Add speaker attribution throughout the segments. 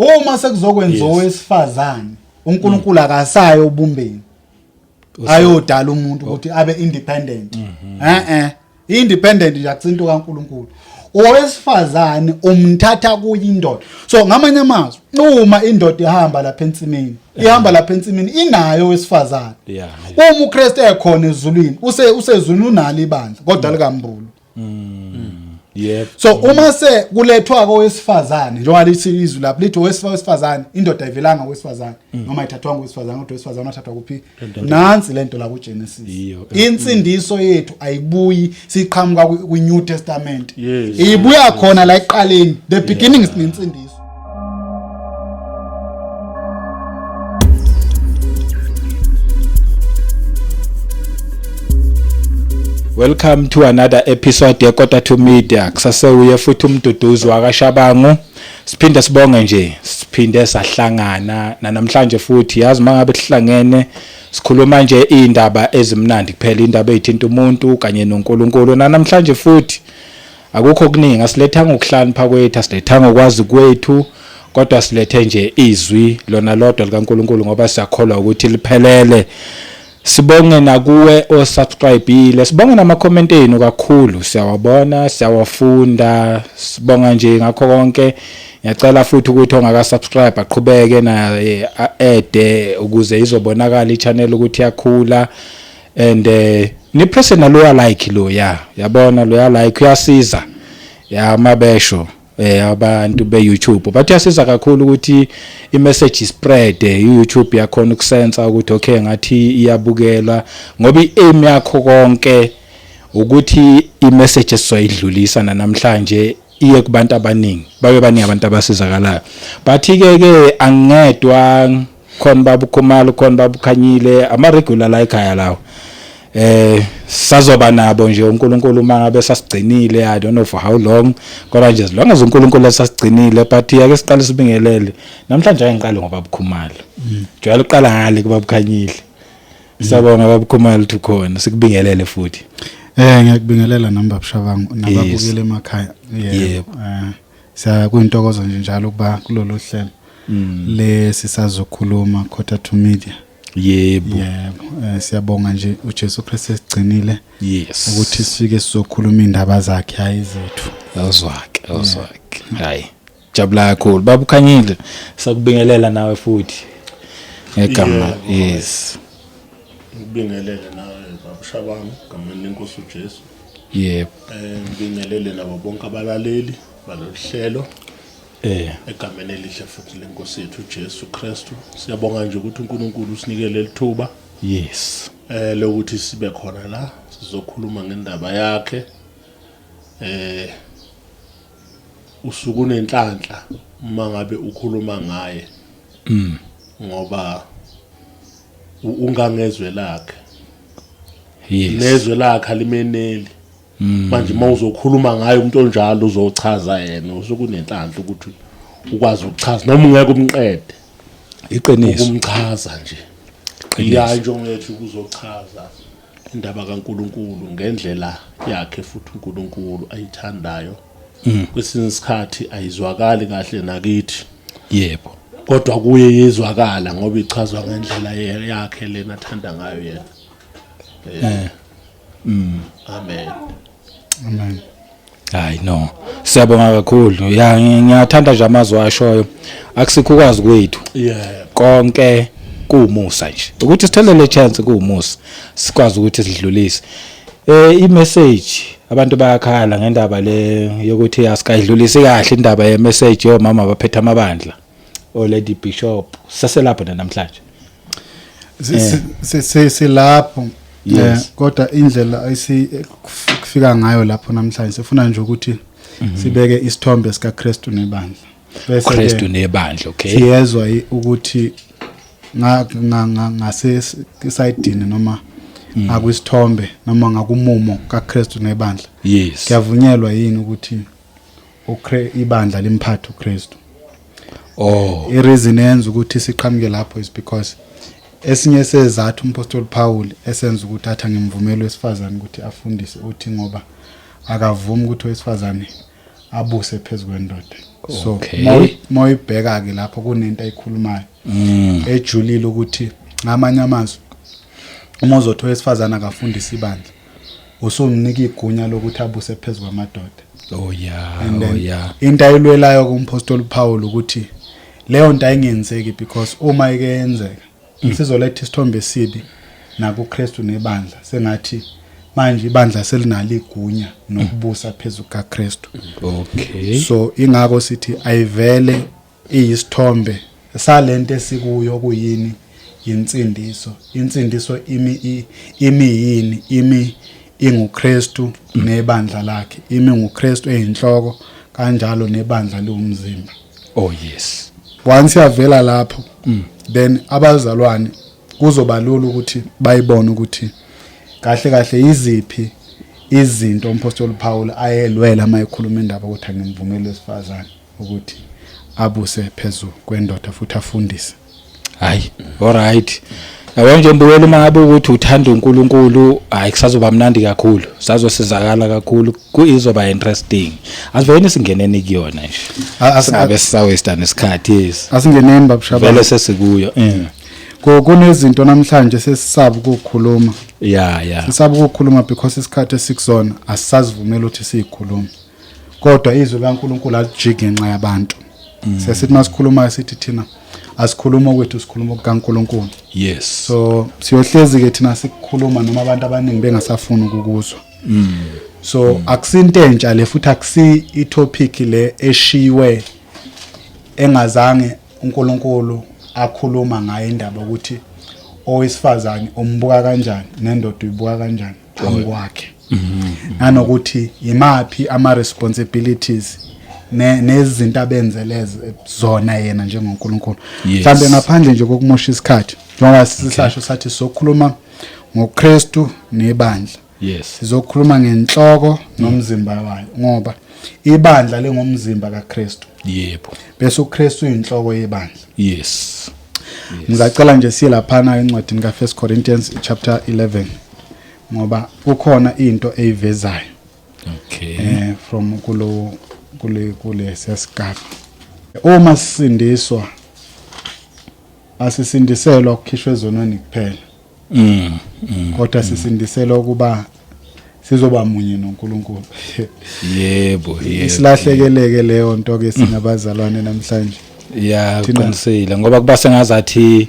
Speaker 1: Uma sekuzokwenza owesifazane uNkulunkulu akasayo ubumbeni. Ayodala umuntu ukuthi abe independent. Independent yakuthinto kaNkulunkulu. Owesifazane umthatha kuyindoda. So ngamanye amazwi uma indoda ihamba lapha ensimini, inayo owesifazane. Uma uKristu ekhona ezulwini, usezulwini unalo ibandla kodwa likambulu.
Speaker 2: Yep.
Speaker 1: So uma se kulethwa kowesifazane njengoba lithi izwi lapho lithi owesifazane indoda ivelanga kowesifazane noma ithathwa ngowesifazane kodwa owesifazane uthathwa kuphi nansi lento la kuGenesis insindiso yethu ayibuyi siqhamuka kwiNew Testament ibuya khona la eqaleni the beginning is insindiso.
Speaker 2: Welcome to another episode yeKota to Media. Kusasewuye futhi umduduzi wakashabangu. Siphinde sibonge nje, siphinde sahlangana namhlanje futhi yazi mangabe sihlangene sikhuluma nje indaba ezimnandi kuphela indaba ezithinta umuntu kanye noNkulunkulu. Namhlanje futhi akukho okuningi asilethanga ukuhlanipha kwethu, asilethanga ukwazi kwethu, kodwa silethe nje izwi lona lodwa likaNkulunkulu ngoba siyakholwa ukuthi liphelele. Sibonge nakuwe osubscribeile, sibonge nama comment enu kakhulu, siyawabona, siyawafunda, sibonga nje ngakho konke. Ngiyacela futhi ukuthi ongaka subscribe aqhubeke na ede ukuze izobonakala ichannel ukuthi yakhula and ni personal lo like lo yabona lo like uyasiza ya mabesho abantu be-YouTube but yasiza kakhulu ukuthi i-message spread YouTube yakhona ukusensa ukuthi okay ngathi iyabukelwa ngoba i-aim yakho konke ukuthi i-message esizoyidlulisa namhlanje iye kubantu abaningi babe baningi abantu abasizakalayo but ke angedwa khona baba Khumalo khona baba Khanyile ama regular like aya lawo sazoba nabo nje uNkulunkulu mangabe sasigcinile I don't know for how long kodwa nje as long as uNkulunkulu esasigcinile but yake siqale sibingelele namhlanje angiqale ngoba baba Khumalo jwayele uqala ngale kuba Khanyile siyabonga baba Khumalo tukhona sikubingelele futhi
Speaker 1: ngiyakubingelela namba bushabangu nababukele emakhaya kuyintokozo nje njalo kuba kulolu hlelo lesisazokhuluma Kota to Media.
Speaker 2: Yebo
Speaker 1: siyabonga nje uJesu Kristu esigcinile ukuthi
Speaker 2: yes
Speaker 1: sifike sizokhuluma indaba zakhe hayi zethu
Speaker 2: awuzwake hayi jabula kakhulu baba Khanyile sakubingelela nawe futhi ngegama yes
Speaker 3: ngibingelele nawe baba Shabangu ngamanye inkosi uJesu
Speaker 2: yebo
Speaker 3: ngibingelele nabo bonke abalaleli baloluhlelo egameni elihle futhi lenkosi yethu uJesu Kristu siyabonga nje ukuthi uNkulunkulu usinikele lithuba
Speaker 2: yes
Speaker 3: lokuthi sibe khona la sizokhuluma ngendaba yakhe usuku nenhlanhla mangabe ukhuluma ngaye ngoba ungangezwe lakhe
Speaker 2: yes
Speaker 3: nezwe lakhe limeneli manje mawuzokhuluma ngaye umuntu onjalo uzochaza yena usuku nenhlanhla ukuthi ukwazi ukuchaza noma ungeke umqede
Speaker 2: iqiniso
Speaker 3: ukumchaza nje iyanjongo yethu ukuzochaza indaba kaNkulunkulu ngendlela yakhe futhi uNkulunkulu ayithandayo kwesinye isikhathi ayizwakali kahle nakithi
Speaker 2: yebo
Speaker 3: kodwa kuye yezwakala ngoba ichazwa ngendlela yakhe lena athanda ngayo yena amen
Speaker 1: Amen.
Speaker 2: Hayi no. Siyabonga kakhulu. Ya ngiyathanda nje amazwi ashoyo. Akusikho ukwazi kwethu. Konke kuumusa nje. Ukuthi sithelele chance kuumusa. Sikwazi ukuthi sidlulise. I-message abantu bayakhala ngendaba le yokuthi asikayidlulisi kahle indaba ye message yomama abaphethe amabandla. O Lady Bishop. Saselapho namhlanje.
Speaker 1: Silapho. Kodwa indlela ayikufika ngayo lapho namhlanje sifuna nje ukuthi sibeke isithombe sikaKristu Nebandla.
Speaker 2: Bese Kristu Nebandla, okay.
Speaker 1: Siyezwa ukuthi ngase sidini noma akwisithombe noma ngakumumo kaKristu Nebandla.
Speaker 2: Yes.
Speaker 1: Kuyavunyelwa yini ukuthi ibandla limphathe uKristu? I-reason yenza ukuthi siqhamuke lapho is because esinye sezathu umpostoli Paul esenza ukuthi atha ngemvumelo wesifazane ukuthi afundise uthi ngoba akavumi ukuthi owesifazane abuse phezulu kwendoda. So moyibheka ke lapho kunento ayikhulumayo ejulile ukuthi ngamanye amazwi uma uzothi owesifazana akafundisa ibandla usumnika igunya lokuthi abuse phezulu kwamadoda. Into ayilwelayo kumpostoli Paul ukuthi leyo nto ayingenzeki because uma ikenzeka sizoletha isithombe esibi naku Kristu nebandla sengathi manje ibandla selinalo igunya nokubusa phezulu kaKristu. So ingakho sithi ayivele iyisithombe salento esikuyo kuyini insindiso imi inguKristu nebandla lakhe imi nguKristu eyinhloko kanjalo nebandla liwumzimba. Once yavela lapho then abazalwane kuzobalula ukuthi bayibone ukuthi kahle iziphi izinto umpostoli Paul ayelwela mayekhuluma indaba ukuthi angimvumeli wesifazane ukuthi abuse phezulu kwendoda futhi afundise.
Speaker 2: Alright. Yabo nje mbukela uma ngabe ukuthi uthanda uNkulunkulu kusazoba mnandi kakhulu sazosizakala kakhulu kuizoba interesting asiveni singeneni kuyona nje asingabe sisawesta nesikhathi
Speaker 1: asingeneni babusha
Speaker 2: vele sesikuyo
Speaker 1: kunezinto namhlanje sesisaba ukukhuluma sisaba ukukhuluma because isikhathi esikuzona asisazivumela ukuthi sikhulume kodwa izwi kaNkulunkulu alijike nxa yabantu sesithi masikhuluma sithi thina asikhuluma kwethu sikhuluma kuNkulunkulu. So siyohlezi ke thina sikukhuluma noma abantu abaningi bengasafuni ukukuzwa. So akusinto entsha le futhi akusi itopic le eshiwe engazange uNkulunkulu akhuluma ngayo indaba ukuthi owesifazane umbuka kanjani nendoda uyibuka kanjani ngokwakhe. Nanokuthi imaphi ama responsibilities nezinto abenzeleze zona yena njengoNkulunkulu. Mhlambe ngaphandle nje kokumosha isikhathi njengoba sisasho sathi sokhuluma ngoKristu nebandla. Sizokhuluma ngenhloko nomzimba wayo ngoba ibandla lengomzimba kaKristu. Bese uKristu uyinhloko yebandla. Ngizacela nje siye laphana encwadini ka1 Corinthians chapter 11 ngoba kukhona into eyivezayo. From kule sesigaba uma sisindiswa asisindiselwa ukukhishwa ezonweni kuphela kodwa sisindiselwa ukuba sizoba munye noNkulunkulu. Isilahlekeleke leyo nto ke sinabazalwane namhlanje.
Speaker 2: Qinisile ngoba kuba sengazathi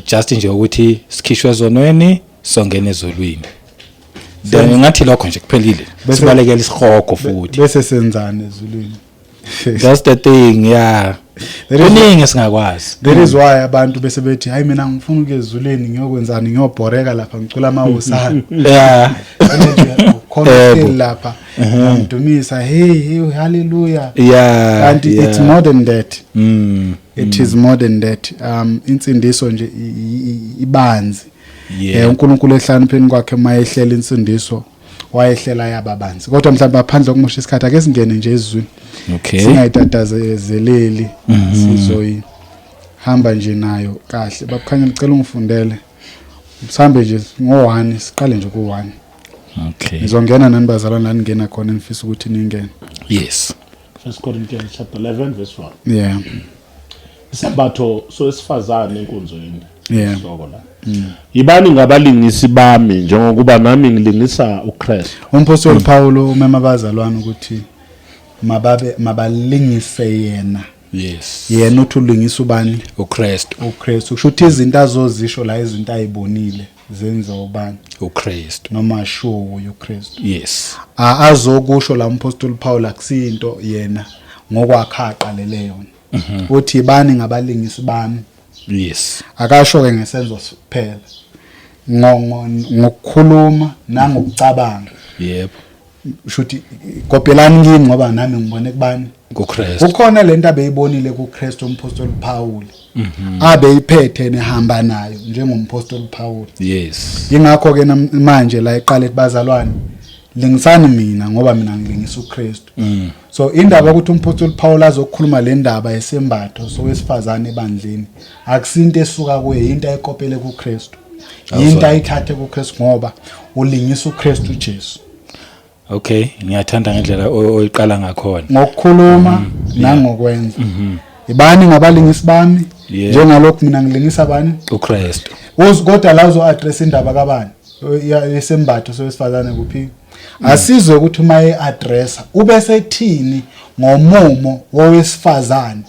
Speaker 2: just nje ukuthi sikhishwe ezonweni songena ezolweni. Then ngathi lokho nje kuphelile sibalekela isikhoko futhi
Speaker 1: bese senzana ezulwini.
Speaker 2: That's the thing. Kuningi singakwazi.
Speaker 1: There is why abantu bese bethi hayi mina ngifuna ukuya ezulwini ngiyokwenzani ngiyobhoreka lapha ngicula amawusana. Khona lapha ngidumisa hey hallelujah. And it's more than that. It is more than that. Insindiso nje ibanzi. uNkulunkulu ehlanipheni kwakhe mayehlela insindiso wayehlela yababanzi kodwa mhlawumbe aphandle kokumosha isikhathi ake singene nje ezweni singayitatazeleli sizoyi hamba nje nayo kahle babukhanya ngicela ungifundele msambe nje ngo1 siqale nje ku1 ngizongena nani bazalwane la ningena khona ngifisa ukuthi ningene
Speaker 3: 1 Corinthians chapter 11 verse 1 Isabatho so esifazane enkonzweni soko la Ibani ngabalingisi bami njengokuba nami ngilingisa uKristu.
Speaker 1: Umpostoli Paul umema abazalwane ukuthi mabalingise yena. Yena uthi ulingisa ubani?
Speaker 2: uKristu.
Speaker 1: uKristu. Kusho ukuthi izinto azozisho la izinto ayibonile zenza ubani?
Speaker 2: uKristu.
Speaker 1: Noma sure uKristu.
Speaker 2: Azokusho
Speaker 1: la umpostoli Paul akusinto yena ngokwakhe aqalele yona. Uthi ibani ngabalingisi bami? Akasho ke ngesenzo kuphela ngokukhuluma nangokucabanga shuthi kopelani kimi ngoba nami ngibone kubani
Speaker 2: kuKristu
Speaker 1: ukhona lento abeyibonile kuKristu umpostoli Paul abeyiphethe nehamba nayo njengompostoli Paul ingakho ke manje la iqale bazalwane lingisani mina ngoba mina ngilingisa uKristu so indaba ukuthi umpostoli Paul azokukhuluma le ndaba yesembatho sowesifazane ebandleni akusinto esuka kuye into ayikopele kuKristu into ayithathe kuKristu ngoba ulingisa uKristu Jesu
Speaker 2: Okay, ngiyathanda ngendlela oyiqala ngakhona.
Speaker 1: Ngokukhuluma nangokwenza. Ibani ngabalingisi bami njengalokho mina ngilingisa bani?
Speaker 2: UKristu.
Speaker 1: Kodwa la uzo address indaba kabani? Yesembatho sowesifazane kuphi? Asizwe ukuthi uma eaddressa ube sethini ngomumo wowesifazane.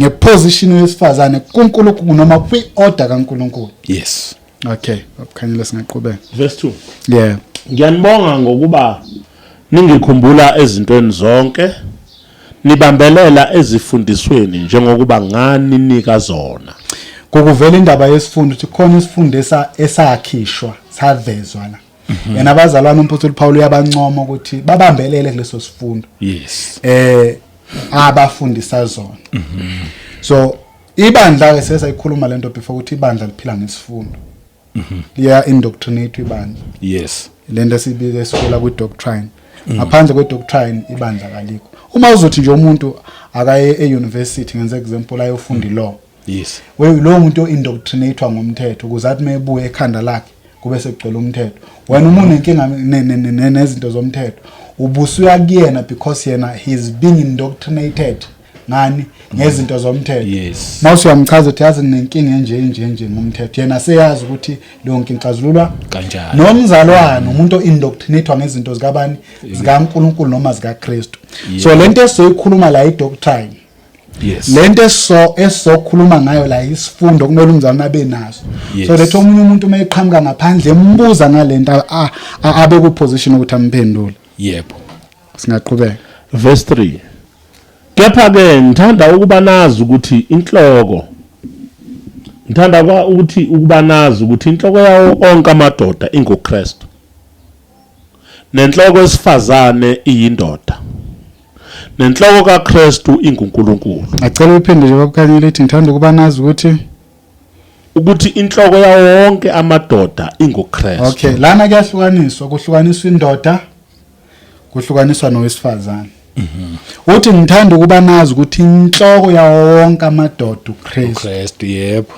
Speaker 1: Ngeposition yesifazane kuNkulunkulu noma kwi-order kaNkulunkulu.
Speaker 2: Yes.
Speaker 1: Okay, Khanyile singaqhubeka.
Speaker 3: Verse 2.
Speaker 1: Yeah.
Speaker 3: Ngiyanibonga ngokuba ningikhumbula ezintweni zonke, nibambelela ezifundisweni njengokuba ngani nika zona.
Speaker 1: Kukuvela indaba yesifundo ukuthi khona isifundo esakhishwa savezwa la. Yena abazalwane umpostoli Paul uyabancoma ukuthi babambelele kuleso sifundo.
Speaker 2: Yes.
Speaker 1: Abafundisa zona. So ibandla ke sesayikhuluma lento before ukuthi ibandla liphila ngesifundo. Liya indoctrinate ibandla.
Speaker 2: Yes.
Speaker 1: Lento sibiza esikole ku doctrine. Ngaphandle kwe doctrine ibandla kalikho. Uma uzothi nje umuntu akaye e-university ngenze example ayofunda law.
Speaker 2: Yes.
Speaker 1: Lo muntu indoctrinatewa ngomthetho ukuze athi mebuye ekhanda lakhe kube sekugcwele umthetho. Wena umuntu inkinga nezinto zomthetho ubusuya kuyena because yena he's being indoctrinated ngani ngezinto zomthetho.
Speaker 2: Yes.
Speaker 1: Mawusu yamchaza ukuthi yazi nenkinga nje ngomthetho yena seyazi ukuthi leyo nkinga ixazululwa
Speaker 2: kanjani.
Speaker 1: Nomzalwane umuntu indoctrinatewa ngezinto zikabani zikaNkulunkulu noma zikaKristu. So lento esizoyikhuluma la idoctrine.
Speaker 2: Yes.
Speaker 1: Lento esizokhuluma ngayo la isifundo kumele umzalwane abe naso. So letho umuntu mayeqhamuka ngaphandle embuza ngalento abe ku position ukuthi amphendule.
Speaker 2: Yebo.
Speaker 1: Singaqhubeka.
Speaker 3: Verse 3. Kepha ke ngithanda ukuba nazi ukuthi inhloko inhloko yawo onke amadoda ingoKristu. Nenhloko esifazane iyindoda. Nenhloko kaKristu inguNkulunkulu.
Speaker 1: Acela uphinde nje bakukhanyile ethi ngithanda ukuba nazi
Speaker 3: ukuthi inhloko yawo wonke amadoda ingoKristu.
Speaker 1: Okay, lana kuhlukaniswa indoda kuhlukaniswa nowesifazane. Uthi ngithanda ukuba nazi ukuthi inhloko yawo wonke amadoda uKristu.
Speaker 2: Yebo.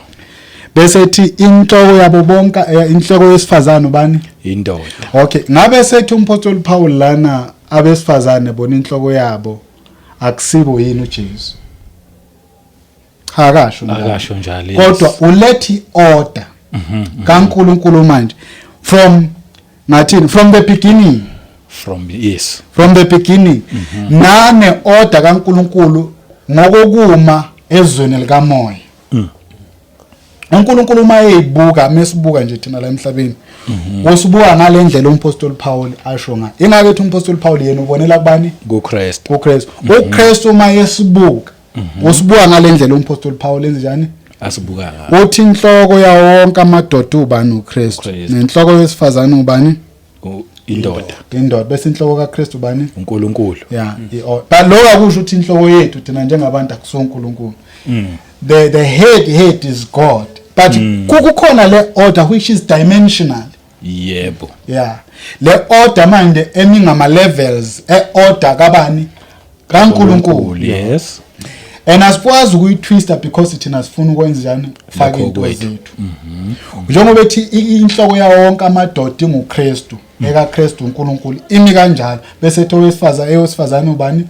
Speaker 1: Bese ethi inhloko yabo bonke inhloko yesifazane ubani?
Speaker 2: Indoda.
Speaker 1: Okay, ngabe sethi umpostoli Paul lana abesifazane bona inhloko yabo akusibo yini uJesu. Akasho
Speaker 2: njalo.
Speaker 1: Kodwa ulethi order kaNkulunkulu manje from the beginning. From the beginning. Nane order kaNkulunkulu ngokukuma ezweni likamoya. uNkulunkulu mayeyibuka mesibuka nje thina la emhlabeni. Wosibuka ngalendlela umpostoli Paul asho ngayo. Ingake ethi umpostoli Paul yena ubonela kubani?
Speaker 2: kuKristu.
Speaker 1: uKristu mayesibuka. Wosibuka ngalendlela umpostoli Paul enze njani?
Speaker 2: Asibuka ngayo.
Speaker 1: Uthi inhloko yawo wonke amadoda ubani uKristu. Nenhloko yesifazane ubani? Indoda. Bese inhloko kaKristu ubani?
Speaker 2: uNkulunkulu.
Speaker 1: Yeah. But lo akusho ukuthi inhloko yethu thina njengabantu akusonkulunkulu. The head is God. But kukhona le order which is dimensional.
Speaker 2: Yebo.
Speaker 1: Yeah. Le order manje emingama levels order kabani? kaNkulunkulu.
Speaker 2: Yes.
Speaker 1: And asikwazi ukuyitwista because thina sifuna ukwenza njani? Ufake into zethu. Njengoba ethi inhloko yawo wonke amadoda inguKristu, ekaKristu uNkulunkulu. Imi kanjalo bese ethi owesifazane ubani?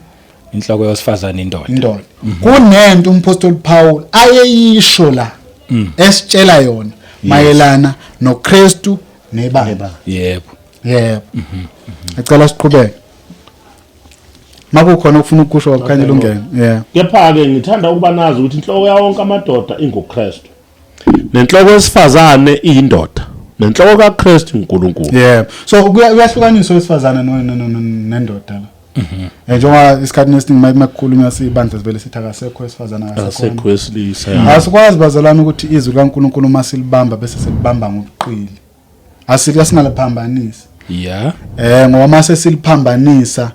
Speaker 2: Inhloko yosifazane indoda.
Speaker 1: Kunento umpostoli Paul ayeyisho la esitshela yona mayelana noKristu nebandla.
Speaker 2: Yebo.
Speaker 1: Acela siqhubeke. Makukhona ukufuna ukusho wakukhanyile ungene. Yeah.
Speaker 3: Kepha ke ngithanda ukuba nazi ukuthi inhloko yawo wonke amadoda ingoKristu. Nenhloko yesifazane iyindoda. Nenhloko kaKristu uNkulunkulu.
Speaker 1: Yeah. So kuyahlukaniswa wesifazane nendoda la. Njengoba isikhathi esiningi makukhulunywa sibandla sivele sithi akasekho wesifazane
Speaker 3: akasekho wesilisa.
Speaker 1: Asikwazi bazalana ukuthi izwi kaNkulunkulu masilibamba bese silibamba ngobuqili. Asingaliphambanisi.
Speaker 2: Yeah.
Speaker 1: Ngoba mase siliphambanisa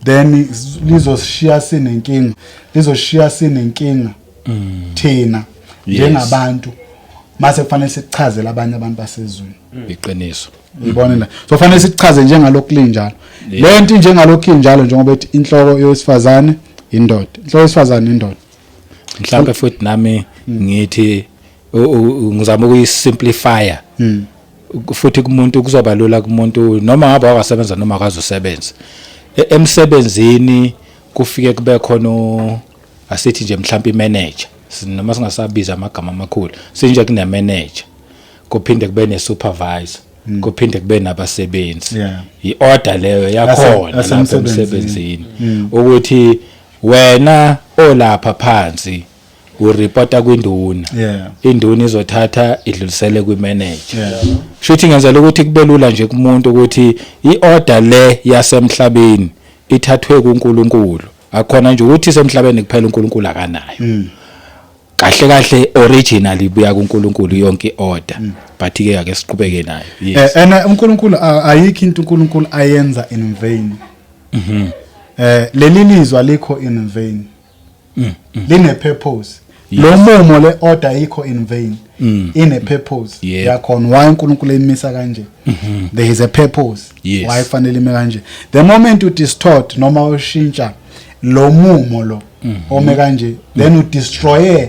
Speaker 1: then lizoshiya sinenkinga thina njengabantu mase kufanele sichazele abanye abantu basezweni
Speaker 2: iqiniso.
Speaker 1: Uyibona la so kufanele sichaze njengalokhu linjalo lento njengalokhu injalo njengoba ethi inhloko yowesifazane indoda
Speaker 2: mhlawumbe futhi nami ngithi ngizama ukuyisimplifya futhi kumuntu kuzobalula kumuntu noma ngabe akasebenza noma akazosebenza emsebenzini kufike kube khona asithi nje mhlawumbe imanager noma singasabiza amagama amakhulu sinje kune manager kuphinde kube ne supervisor kuphinde kube nabasebenzi i-order leyo yakhona lapha emsebenzini ukuthi wena olapha phansi ureporta kwinduna induna izothatha idlulisele kwimanager shuthi ngenzela ukuthi kube lula nje kumuntu ukuthi i-order le yasemhlabeni ithathwe kuNkulunkulu akhona nje ukuthi semhlabeni kuphela uNkulunkulu akanayo kahle kahle originally ibuya kuNkulunkulu yonke order but ke ake siqhubeke nayo
Speaker 1: yes uNkulunkulu ayikho into uNkulunkulu ayenza in vain leli lizwe alikho in vain line purpose lo mumo le order ayikho in vain ine purpose yakhona why uNkulunkulu emisa kanje there is a purpose why fanele ime kanje the moment you distort noma ushintsha lo mumo lo ome kanje then you destroy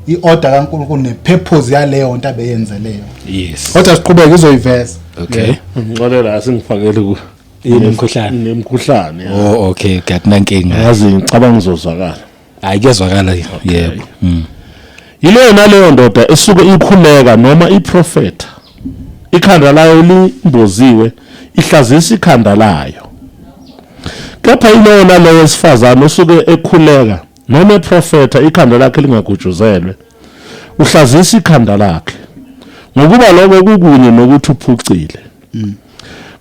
Speaker 1: i-order kaNkulunkulu ne-purpose yaleyo nto abeyenzeleyo
Speaker 2: yes
Speaker 1: kodwa siqhubeke izoyiveza
Speaker 3: okay ngixolela asingifakele ku nemkhuhlane
Speaker 2: oh okay ngatinankinga
Speaker 3: yazi ngicabanga ngizozwakala
Speaker 2: aykezwakala yebo
Speaker 3: yileyo naleyo ndoda esuke ikhuleka noma iprofeta ikhanda layo limboziwe ihlazisa ikhanda layo kepha yileyo naleyo sifazana osuke ekhuleka noma iprofeta ikhanda lakhe lingagujuzelwe uhlazisa ikhanda lakhe ngokuba lokho kukunye nokuthi uphucile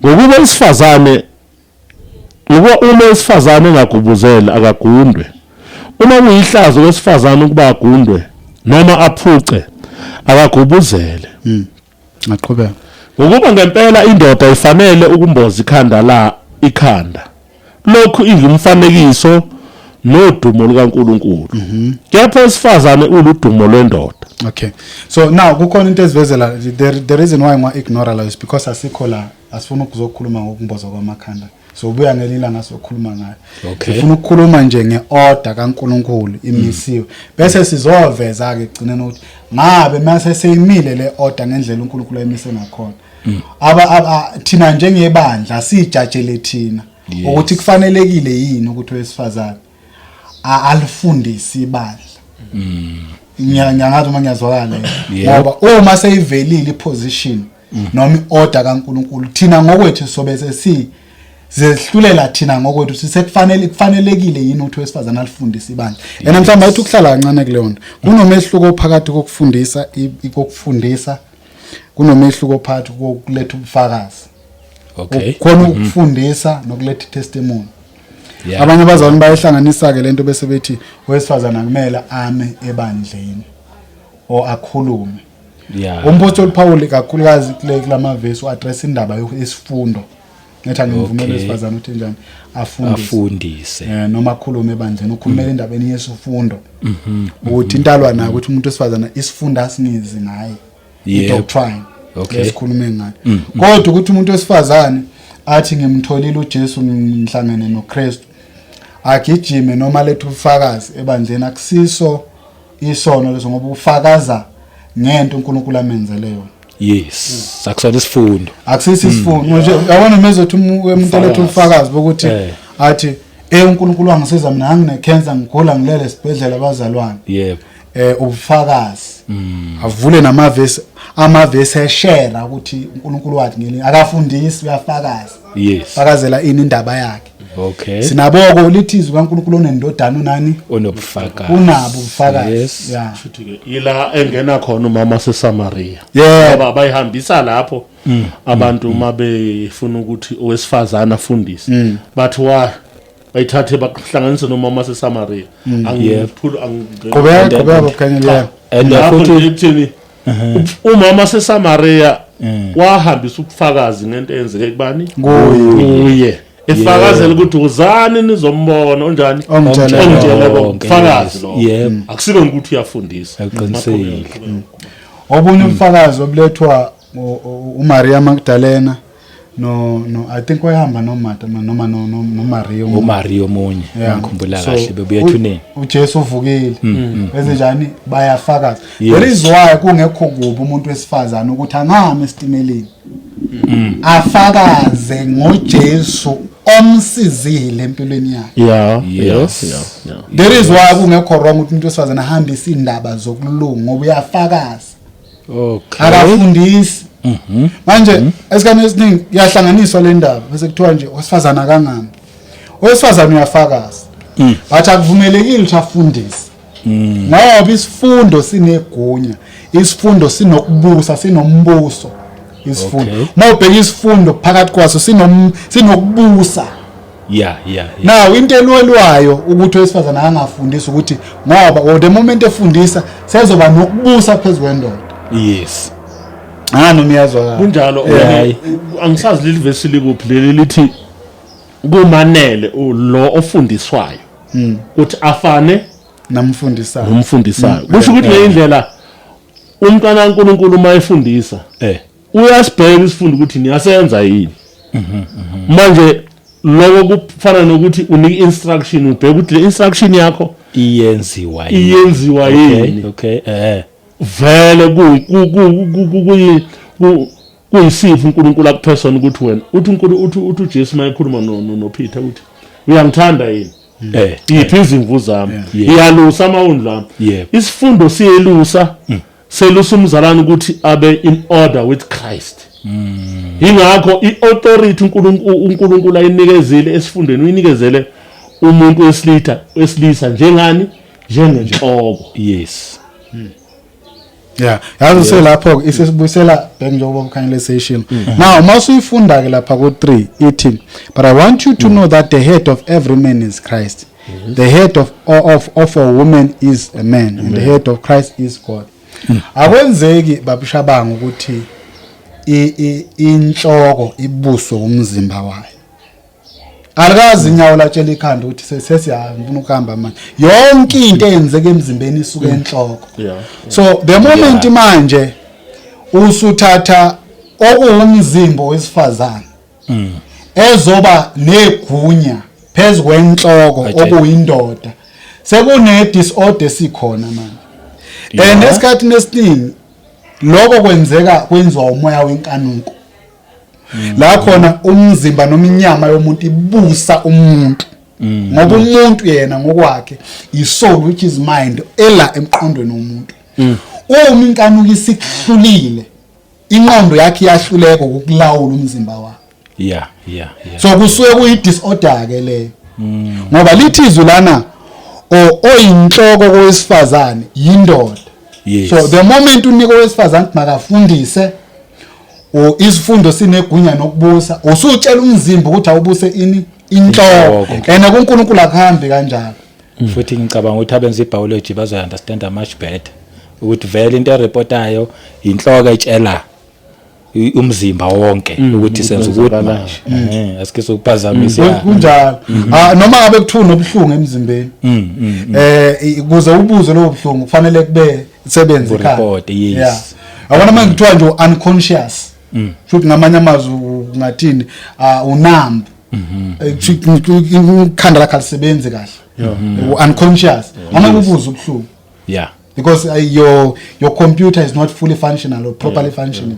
Speaker 3: ngokuba isifazane uma isifazane engagubuzela akagundwe uma kuyihlazo kwesifazane ukuba agundwe noma aphuce akagubuzele
Speaker 1: aqhubeka
Speaker 3: ngokuba ngempela indoda ifanele ukumboza ikhanda lokhu ingumfanekiso nodumo lukaNkulunkulu kepha isifazane uludumo lwendoda
Speaker 1: okay so now kukhona into ezivezela the reason why ngwa ignore la is because asikho la asifuna ukuzokhuluma ngokumboza kwamakhanda so ubuya ngelila ngasokhuluma ngayo sifuna ukukhuluma nje ngeorder kaNkulunkulu imisiwe bese sizoveza ke egcineni ukuthi ngabe mase seyimile le order ngendlela uNkulunkulu emise ngakhona thina njengebandla sijajele thina ukuthi kufanelekile yini ukuthi wesifazane alifundisi ibandla ngiyangathi mangiyazwakala ngoba uma seyivelile iposition noma iorder kaNkulunkulu thina ngokwethu sobe zehlulela thina ngokwethu sisekufanelekile yini ukuthi wesifazane alifundise ibandla yena mhlawumbe ayithi ukuhlala kancane kuleyo nto kunomehluko phakathi kokufundisa kunomehluko phakathi kokuletha ubufakazi khona ukufundisa nokuletha testimony abanye abazalwane bayihlanganisa ke lento bese bethi wesifazana kumele ame ebandleni o akhulume umpostoli Paul kakhulukazi kulama verse uaddress indaba yesifundo ngithi ngivumela wesifazana uthi njani afundise noma akhulume ebandleni ukhulumela indabeni yesifundo ukuthi intalwa na ukuthi umuntu wesifazana isifunda asinizi ngaye idoctrine lesikhulume ngayo kodwa ukuthi umuntu wesifazane athi ngimtholile uJesu ngihlangene noKristu agijime noma lethu ubufakazi ebandleni akusiso isono leso ngoba ufakaza ngento uNkulunkulu amenzeleyo
Speaker 2: yes akusona isifundo
Speaker 1: akusisi isifundo nje yabona mezothi umuntu lethu ubufakazi bokuthi athi uNkulunkulu wangisiza mina ngine-cancer ngigula ngilele esibhedlela abazalwane
Speaker 2: yebo
Speaker 1: ubufakazi avule amavesi eshare ukuthi uNkulunkulu wathi ngini akafundisi uyafakaza fakazela ini indaba yakhe sinaboko lithizwe kaNkulunkulu onendodana unani
Speaker 2: onobufakazi
Speaker 1: unabo ubufakazi
Speaker 3: futhi ke ila engena khona umama seSamaria ngoba bayihambisa lapho abantu uma befuna ukuthi owesifazana afundise bathi bayithathe bahlanganise nomama seSamaria angiphulu
Speaker 1: qhubeka Khanyile
Speaker 3: and futhi umama seSamaria wahambisa ubufakazi ngento eyenzeke kubani kuye efakazela ukuthi uzani nizombona onjani ongitshela ubufakazi lo akusibe ukuthi uyafundisa
Speaker 2: aqinisile
Speaker 1: obunye ubufakazi obulethwa uMaria Magdalena no I think wayehamba noMartha noma
Speaker 2: noMaria omunye ngikhumbula kahle bebuya thuneni
Speaker 1: uJesu uvukile bese njani bayafakaza there is why kungekho kubi umuntu wesifazana ukuthi angami esitimeleni afakaze ngoJesu omsizile empilweni yakhe.
Speaker 3: Yes.
Speaker 1: There is why kungekho wrong ukuthi umuntu wesifazane ahambise indaba zokulunga ngoba uyafakaza.
Speaker 2: Okay.
Speaker 1: Akafundisi. Manje esikhathini esiningi yahlanganiswa le ndaba bese kuthiwa nje owesifazane akangahambi. Owesifazane uyafakaza. But akuvumelekile ukuthi afundise. Ngoba isifundo sinegunya. Isifundo sinokubusa, sinombuso. Isifundo. Mawubheka isifundo phakathi kwaso sinokubusa.
Speaker 2: Yeah.
Speaker 1: Now into elwelwayo ukuthi owesifazane angafundisi ukuthi ngoba the moment efundisa sezoba nokubusa phezulu kwendoda.
Speaker 2: Yes.
Speaker 1: Nomiyazwa
Speaker 3: kunjalo angisazi leli verse likuphi leli lithi kumanele lo ofundiswayo ukuthi afane
Speaker 1: nomfundisayo.
Speaker 3: Kusho ukuthi ngeyindlela umntwana kaNkulunkulu mayefundisa uyasibheka isifundo ukuthi niyasenza yini. Manje lokho kufana nokuthi unika instruction ubheka ukuthi le instruction yakho
Speaker 2: iyenziwa
Speaker 3: yini.
Speaker 2: Okay.
Speaker 3: Vele kuyisipho uNkulunkulu akuphesona ukuthi wena uthi uJesu mayekhuluma noPeter uthi uyangithanda yini. Yiphi izimvu zami iyalusa amawundla ami. Isifundo siyelusa selusa umzalwane ukuthi abe in order with Christ. Ingakho iauthority uNkulunkulu ayinikezile esifundweni uyinikezele umuntu wesilisa njengenhloko.
Speaker 2: Yes.
Speaker 1: Yazi selapho isibuyisela back njengoba Khanyile session. Now masuyifunda ke lapha ku3 ithi, but I want you to know that the head of every man is Christ. The head of a woman is a man, and the head of Christ is God. Akwenzeki babishabanga ukuthi inhloko ibuso umzimba wayo. Alikazi inyawo latshela ikhanda ukuthi sesiyafuna ukuhamba manje. Yonke into eyenzeke emzimbeni isuka enhloko. So the moment manje usuthatha okuwumzimbo wesifazane ezoba negunya phezulu kwenhloko okuyindoda sekune disorder sikhona manje. And esikhathini esiningi lokho kwenziwa umoya wenkanuko. La khona umzimba noma inyama yomuntu ibusa umuntu. Ngoba umuntu yena ngokwakhe isoul which is mind ela emqondweni womuntu. Uma inkanuko isikuhlulile ingqondo yakhe iyahluleka ukulawula umzimba wakhe.
Speaker 2: Yeah.
Speaker 1: So kusuke kuyi disorder ke leyo. Ngoba lithi izwi lana oyinhloko kowesifazane yindoda. So the moment unika owesifazane makafundise isifundo sinegunya nokubusa usutshela umzimba ukuthi awubuse inhloko and uNkulunkulu akuhambi kanjalo.
Speaker 2: Futhi ngicabanga ukuthi abenza ibiology bazo understand much better ukuthi vele into ereportayo inhloko etshela umzimba wonke ukuthi senze ukuthi manje asike sokuphazamisa
Speaker 1: kunjalo. Noma ngabe kuthuna obuhlungu emzimbeni ukuze ubuze lo buhlungu kufanele kube isebenze
Speaker 2: report. Yes.
Speaker 1: Awona manje kuthiwa nje unconscious. Futhi ngamanye amazwi ngathini unamb. Ikhanda lakhe alisebenzi kahle. Unconscious. Amakubuza ubuhlungu.
Speaker 2: Yeah.
Speaker 1: Because your computer is not fully functional or properly functioning.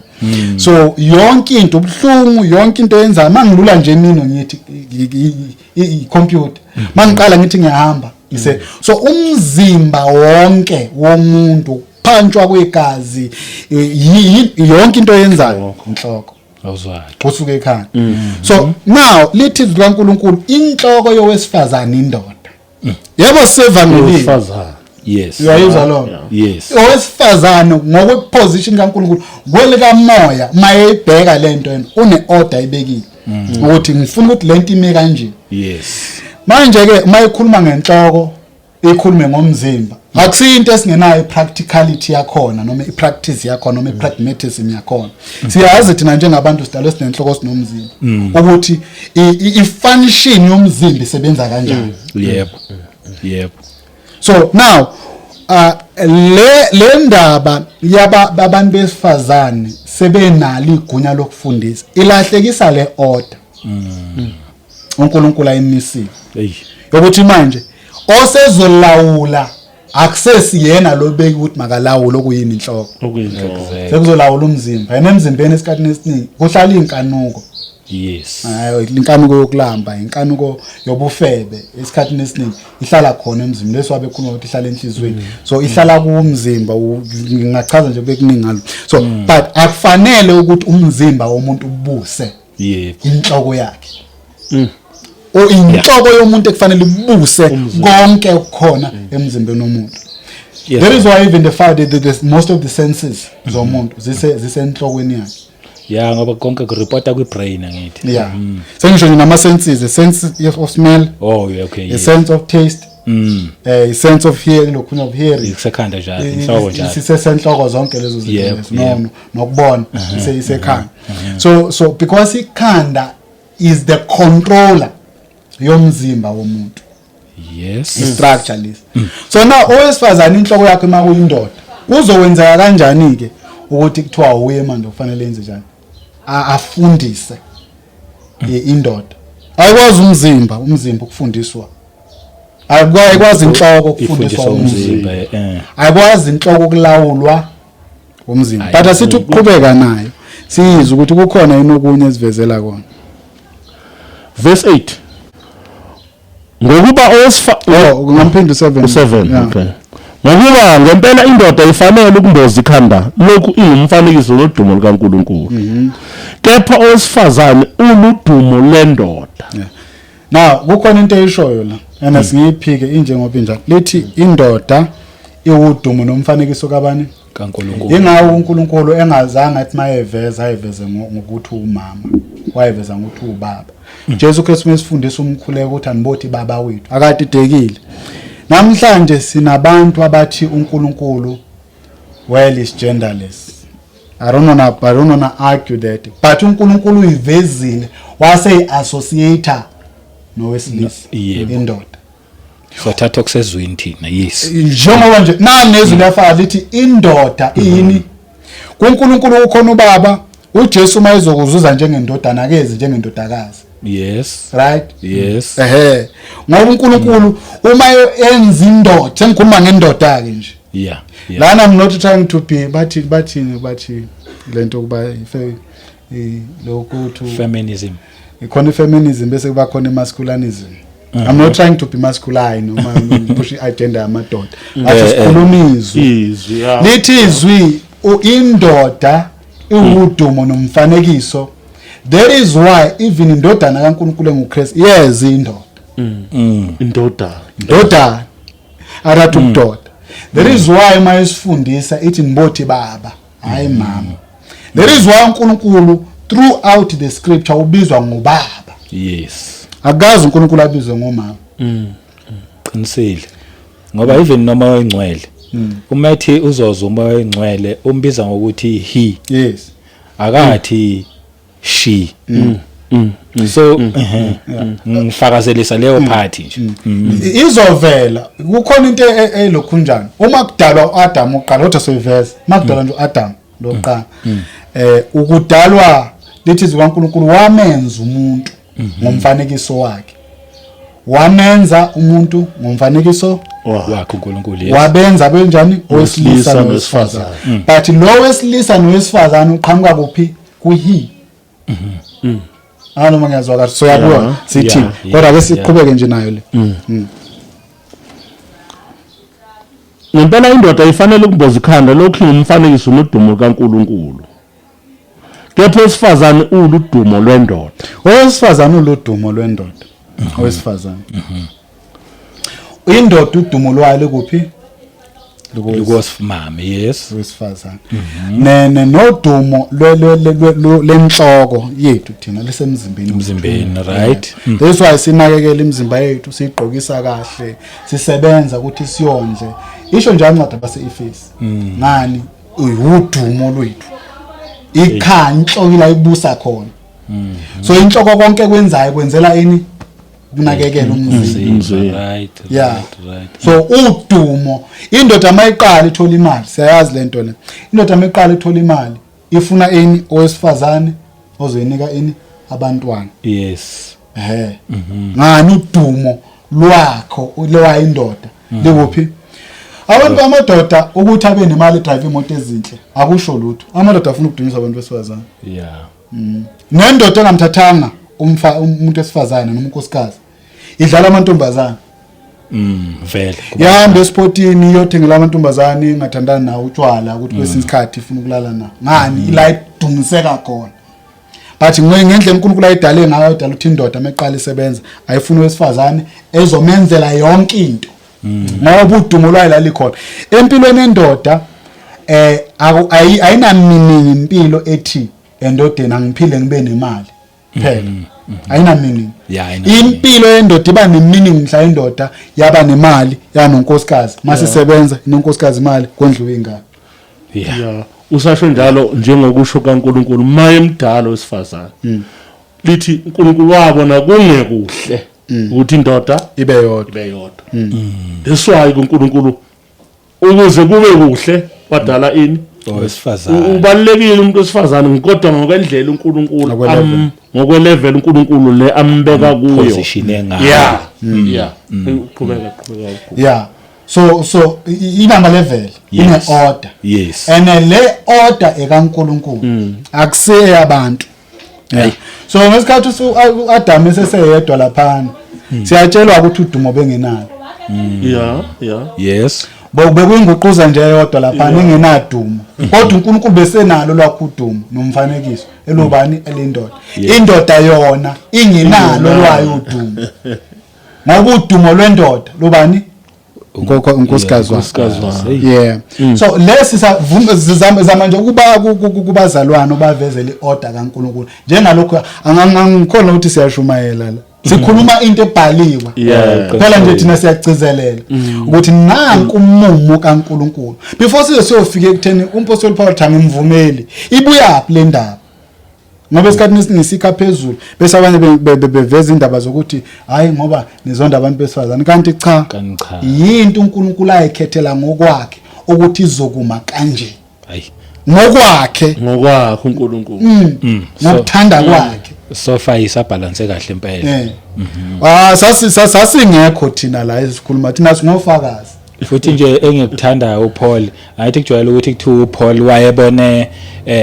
Speaker 1: So yonke into ubuhlungu yonke into yenza mangilula nje mina ngithi i-computer mangiqala ngithi ngiyahamba ise so umzimba wonke womuntu phantswa kwegazi yonke into yenzayo inhloko
Speaker 2: awuzwaki
Speaker 1: kusuke ekhaya. So now lithi kaNkulunkulu inhloko yowesifazane indoda. Yebo sevangeli
Speaker 2: yes
Speaker 1: uyayizwa lo.
Speaker 2: Yes
Speaker 1: owesifazane ngokweposition kaNkulunkulu kwelika moya mayebheka lento yena une order ibekile ukuthi ngifuna ukuthi lento ime kanje.
Speaker 2: Yes
Speaker 1: Manje ke mayikhuluma ngenhloko ikhulume ngomzimba akusinto esingenayo ipracticality yakhona noma ipractice yakhona noma ipragmatism yakhona. Siyazi thina njengabantu sidalwe sinenhloko sinomzimba ukuthi ifunction yomzimba isebenza kanjani.
Speaker 2: Yep.
Speaker 1: So now le ndaba yabantu besifazane sebenalo igunya lokufundisa ilahlekisa le order uNkulunkulu ayimisile ukuthi manje osezolawula access yena lo beki ukuthi makalawula okuyini inhloko sekuzolawula umzimba yena emzimbeni esikhathini esiningi kuhlala inkanuko
Speaker 2: yes
Speaker 1: hayo inkanuko yokulamba inkanuko yobufebe esikhathini esiningi ihlala khona emzimbeni leswabe khona ukuthi ihlala enhlizweni so ihlala kuumzimba ngingachaza nje bekuningi ngalo so but akufanele ukuthi umzimba womuntu ubuse inhloko yakhe o inhloko yomuntu ekufanele ibuse konke okukhona emzimbeni womuntu. That is why even the fact that most of the senses zomuntu zisenhlokweni yakhe.
Speaker 2: Yeah, ngoba konke kureport kwi brain angithi.
Speaker 1: Yeah. Sengisho nje nama senses, the sense of smell.
Speaker 2: Oh, yeah, okay.
Speaker 1: The sense of taste. A sense of hearing, lokhuna of hearing.
Speaker 2: Isekhanda njalo, inhloko njalo.
Speaker 1: Sisenhloko zonke lezo zinto. Nokubona isekhanda. So because ikhanda is the controller yomzimba womuntu.
Speaker 2: Yes.
Speaker 1: Structure list. So now owesifazana inhloko yakhe makuyindoda uzowenza kanjani ke ukuthi kuthiwa uye manje kufanele enze njani afundise indoda ayikwazi umzimba ukufundiswa ayikwazi inhloko ukufundiswa umzimba ayikwazi inhloko ukulawulwa umzimba but asithi ukuqhubeka nayo sizwe ukuthi kukhona inokunye esivezela kona
Speaker 3: verse 8 ngokuba
Speaker 1: ngamphindi 7
Speaker 3: okay ngokuba ngempela indoda ifanele ukumboza ikhanda lokhu ingumfanekiso lodumo likaNkulunkulu kepha owesifazane uludumo lendoda.
Speaker 1: Now kukhona into eyishoyo la and singiyiphike injengoba injalo lethi indoda iwudumo nomfanekiso kabani
Speaker 2: kaNkulunkulu
Speaker 1: ingawo uNkulunkulu engazange athi mayeveza ayiveze ngokuthi umama wayeveza ngokuthi ubaba. Jesu Kristu mesifundisa umkhuleko ukuthi anibothi baba wethu akade idekile. Namhlanje sinabantu abathi uNkulunkulu well is genderless. I don't wanna argue that. But uNkulunkulu uyivezile wase associator nowesilisa indoda.
Speaker 2: So thatha okusezweni thina yes.
Speaker 1: Njengoba nje nanezwi lafaka lithi indoda ini kuNkulunkulu ukhona ubaba uJesu mayezokuzuza njengendodana akeze njengendodakazi.
Speaker 2: Yes.
Speaker 1: Right?
Speaker 2: Yes.
Speaker 1: Ngoba uNkulunkulu uma enza indoda sengikhuluma ngendoda ke nje.
Speaker 2: Yeah.
Speaker 1: Lana I'm not trying to be bathi lento kuba lokuthu
Speaker 2: feminism.
Speaker 1: Ikhona feminism bese kuba khona masculinism. I'm not trying to be masculine noma push agenda yamadoda. Asikhuluma izwi. Lithi izwi indoda iwudumo nomfanekiso. That is why even indodana kaNkulunkulu enguKristu yes indoda. Indoda arathi ukudoda. That is why mayisifundisa ithi nibothi baba hayi mama. That is why uNkulunkulu throughout the scripture ubizwa ngobaba.
Speaker 2: Yes.
Speaker 1: Akazi uNkulunkulu abizwe ngomama.
Speaker 2: Qinisile. Ngoba even noma oyingcwele uma ethi uzoza uma oyingcwele umbiza ngokuthi he.
Speaker 1: Yes.
Speaker 2: Akathi she. So ngifakazelisa leyo party nje.
Speaker 1: Izovela kukhona into elokhunjana uma kudalwa uAdam uqala kodwa soyiveza makudalwa nje uAdam loqala ukudalwa lithi zikaNkulunkulu wamenza umuntu ngomfanekiso wakhe wamenza umuntu ngomfanekiso
Speaker 2: wakhe uNkulunkulu
Speaker 1: wabenza benjani owesilisa nowesifazane but lo wesilisa nowesifazane uqhamuka kuphi kuhi noma ngiyazwa kahle so yabona sithi kodwa ke siqhubeke nje nayo le
Speaker 3: ngempela indoda ifanele ukumboza ikhanda lokhu ngumfanekiso lodumo kaNkulunkulu kepha owesifazane uludumo lwendoda.
Speaker 1: Owesifazane uludumo lwendoda owesifazane indoda udumo lwayo kuphi
Speaker 2: lukosimama yes
Speaker 1: wesifazane nodumo lenhloko yethu thina lisemzimbeni
Speaker 2: right.
Speaker 1: That's why sinakekela imizimba yethu siyigqokisa kahle sisebenza ukuthi siyondle isho nje ancwadi base-Efesi ngani udumo lwethu ikhanya inhloko la ibusa khona so inhloko konke kwenzayo kwenzela ini kunakekela umzimba
Speaker 2: right.
Speaker 1: So udumo indoda mayiqala ithola imali siyayazi lento le indoda mayiqala ithola imali ifuna ini owesifazane ozoyinika ini abantwana
Speaker 2: yes
Speaker 1: ngani udumo lwakho lewa indoda lekuphi abantu amadoda ukuthi abe nemali drive imoto ezinhle akusho lutho. Amadoda afuna ukudumisa abantu besifazane. Nendoda engamthathanga umuntu wesifazane noma unkosikazi idlala amantombazane.
Speaker 2: Vele.
Speaker 1: Yahamba esportini iyothengela amantombazane engathandana nawo utshwala ukuthi kwesinye isikhathi ifuna ukulala na. Ngani ila idumiseka khona. But ngendlela uNkulunkulu ayidale ngayo idala uthi indoda meqala isebenza ayifuna wesifazane ezomenzela yonke into. Ngoba udumo lwayo lalikhona. Empilweni endoda ayinaminingi impilo ethi endodeni angiphile ngibe nemali. Phela. Ayina meaning. Impilo yendoda iba nemeaning mhla indoda yaba nemali yanonkosikazi mase sebenza inonkosikazi imali kondliwe ingane.
Speaker 3: Usasho njalo njengokusho kaNkulunkulu maye emdalo wesifazane. Lithi uNkulunkulu wabona kungekuhle ukuthi indoda
Speaker 1: ibe yodwa.
Speaker 3: That's why uNkulunkulu ukuze kube kuhle wadala ini
Speaker 2: owesifazane.
Speaker 3: Ubalekile umuntu wesifazane ngokodwa ngokwendlela uNkulunkulu ngokwelevel uNkulunkulu le ambeka kuyo.
Speaker 2: Position engayo.
Speaker 1: Qhubeka. So inama level ine order.
Speaker 2: Yes.
Speaker 1: And le order ekaNkulunkulu akusiye abantu. So ngesikhathi uAdam eseseyedwa lapha siyatshelwa ukuthi udumo bengenalo.
Speaker 2: Yes.
Speaker 1: Bekuyinguquza nje yodwa lapha engenadumo. Kodwa uNkulunkulu besenalo lwakho udumo nomfanekiso elobani elindoda. Indoda yona ingenalo lwayo udumo. Ngoba udumo lwendoda lobani unkosikazi wakhe. So lesi zama nje kubazalwana obavezela iorder kaNkulunkulu njengalokho angikhona ukuthi siyashumayela la sikhuluma into ebhaliwe phela nje thina siyagcizelela ukuthi nanku umumo kaNkulunkulu before siyofika ekutheni umpostoli Paul thanga imvumeli ibuya phi le ndaba ngoba esikhathini esinisika phezulu bese abanye beveza indaba zokuthi hayi ngoba nizonda abantu besifazane kanti cha yinto uNkulunkulu ayikhethela ngokwakhe ukuthi izokuma kanje ngokwakhe
Speaker 3: uNkulunkulu
Speaker 1: ngokuthanda kwakhe
Speaker 2: sofa isabalance kahle impela.
Speaker 1: Sasingekho thina la esikhuluma thina singofakazi
Speaker 2: futhi nje engikuthanda uPaul ayithi kujwayele ukuthi kuthiwa uPaul wayebone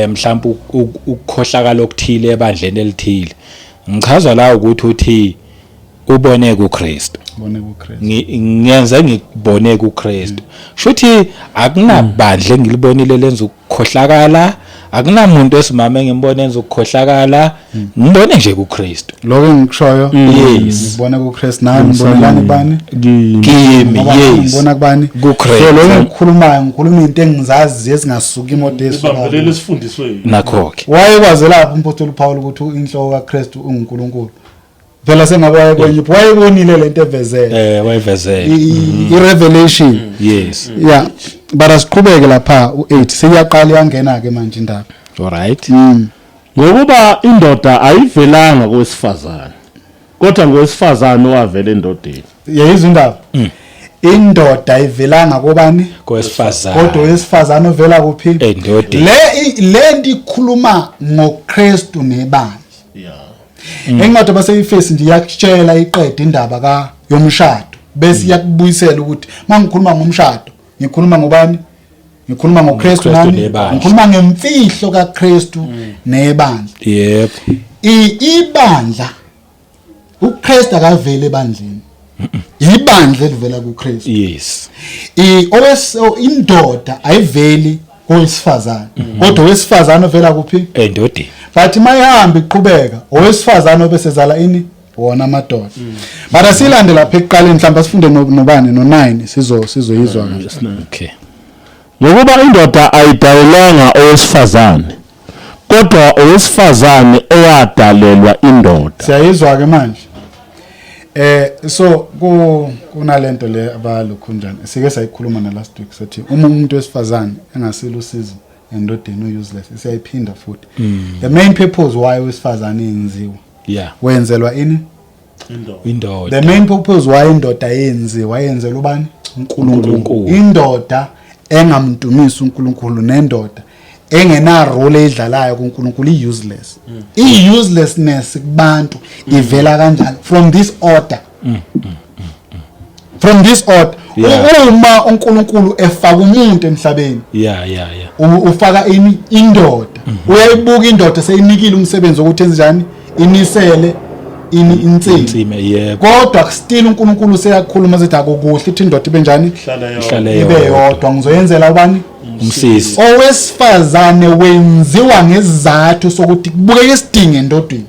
Speaker 2: mhlawumbe ukukhohlakala okuthile ebandleni elithile. Ngichaza la ukuthi uthi ubone kuKristu. Ngiyenza ngikubone kuKristu. Shuthi akunabandla engilibonile lenza ukukhohlakala, akunamuntu esimama engimbone enza ukukhohlakala, ngibone nje kuKristu.
Speaker 1: Lokho engikushoyo ngibone kuKristu nami ngibonelani bani?
Speaker 2: Kimi
Speaker 1: ngibona kubani?
Speaker 2: kuKristu.
Speaker 1: So lokho ngikhuluma into engizazi ezingasuka imoto
Speaker 3: esibambelele isifundiswe
Speaker 2: nakho-ke.
Speaker 1: Wayekwazi lapho umpostoli Paul ukuthi inhloko kaKristu unguNkulunkulu. Phela sengabe kwenye wayebonile lento evezele.
Speaker 2: Wayevezele.
Speaker 1: I-revelation.
Speaker 2: Yes.
Speaker 1: Yeah. But asiqhubeke lapha u8 siyaqala yangena ke manje indaba.
Speaker 2: Alright.
Speaker 3: Ngokuba indoda ayivelanga kowesifazane. Kodwa ngowesifazane owavela endodeni.
Speaker 1: Yeyizwa indaba. Indoda ayivelanga kobani?
Speaker 2: Kowesifazane.
Speaker 1: Kodwa owesifazane ovela kuphi?
Speaker 2: Endodeni.
Speaker 1: Le ndikhuluma ngoKristu nebandla. Engathi baseyifesi nje yakutshela iqede indaba ka yomshado bese yakubuyisela ukuthi mangikhuluma ngomshado ngikhuluma ngobani? Ngikhuluma ngoKristu nani? Ngikhuluma ngemfihlo kaKristu nebandla.
Speaker 2: Yep.
Speaker 1: Ibandla uKristu akavele ebandleni. Ibandla elivela kuKristu.
Speaker 2: Yes.
Speaker 1: Indoda ayiveli owesifazane. Kodwa owesifazane ovela kuphi?
Speaker 2: Endodeni.
Speaker 1: But mayihamba iqhubeka owesifazane obesezala ini wona amadoda. But asilande lapha ekuqaleni mhlawumbe sifunde nobani no9 sizoyizwa kahle.
Speaker 2: Okay.
Speaker 3: Ngokuba indoda ayidalelanga owesifazane kodwa owesifazane owadalelwa indoda.
Speaker 1: Siyayizwa ke manje. So kunalento le abalukhunjana sike sayikhuluma na last week sathi umuntu wesifazane engasilo usizo endodeni useless siyayiphinda futhi. The main purpose why wesifazane yenziwa wenzelwa ini
Speaker 2: indoda.
Speaker 1: The main purpose why indoda yenzelwa ubani? uNkulunkulu. Indoda engamdumisa uNkulunkulu nendoda engena role edlalayo kuNkulunkulu i-useless. I-uselessness kubantu ivela kanjani? From this order. From this order uma uNkulunkulu efaka umuntu emhlabeni ufaka indoda uyayibuka indoda seyinikile umsebenzi ukuthi enzani inisele insimi kodwa still uNkulunkulu seyakhuluma ethi akukuhle ithi indoda ibe njani ibe yodwa ngizoyenzela ubani umsisi owesifazane wenziwa ngezizathu sokuthi kubukeke isidingo endodeni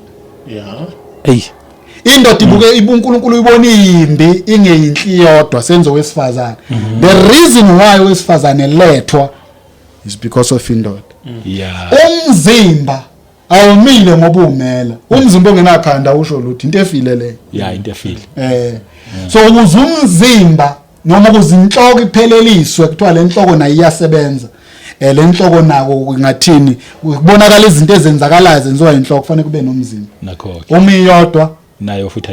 Speaker 1: indoda ibuke uNkulunkulu uyibona imbi ingeyinhli yodwa senzo wesifazane the reason why wesifazane lethwa is because of indoda umzimba awumile ngoba umela umzimba ongenakhanda usho lutho into efile le
Speaker 2: into efile
Speaker 1: so ukuze umzimba noma ukuze inhloko ipheleliswe kuthiwa le nhloko nayo iyasebenza le nhloko nako ngathini kubonakala izinto ezenzakalayo zenziwa inhloko kufanele kube nomzimba
Speaker 2: nakho
Speaker 1: umiyodwa
Speaker 2: nayo futhi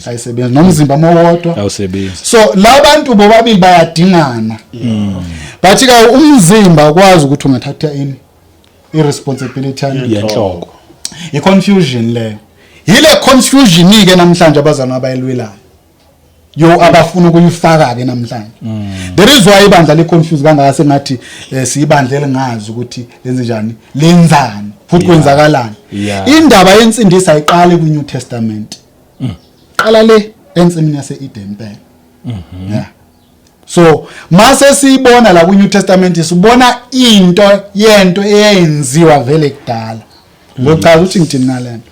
Speaker 1: ayisebenzi nomzimba mawodwa
Speaker 2: awusebenzi
Speaker 1: so labantu bobabili bayadingana bathi ka umzimba ukwazi ukuthi ungathatha irresponsibility
Speaker 2: yenhloko
Speaker 1: i-confusion le yile confusion ke namhlanje abazana abayilwilayo yo abafuna ukuyifaka ke namhlanje there is why ibandla le-confuse kangaka sengathi siyibandla elingazi ukuthi lenze njani lenzani futhi kwenzakalani indaba yensindiso ayiqali kwi-New Testament qala le ensimini yase-Eden phela so mase siyibona la kwi-New Testament sibona yento eyenziwa vele kudala ngochaza ukuthi ngithini nalento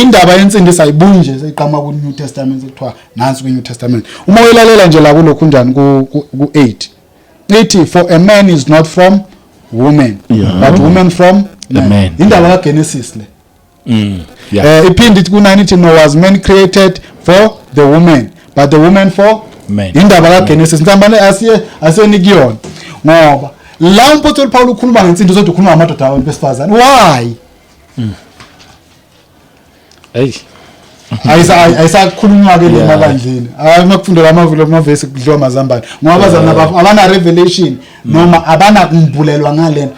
Speaker 1: indaba yensindiso ayibunje seyiqama ku-New Testament sekuthiwa nansi kwi-New Testament uma uyilalela nje la kulokhu njani ku-8 ithi for a man is not from woman but woman from man indaba kaGenesis le iphindi ithi ku-9 ithi no was man created for the woman but the woman for indaba kaGenesis mhlawumbe asiyenikiyona ngoba la umpostoli Paul ukhuluma ngensindiso kodwa ukhuluma ngamadoda besifazane why ayisakhulunywa ke le mabandleni makufundela amavesi kudliwa mazambane ngoba abazana abana revelation noma abana kumbulelwa ngalento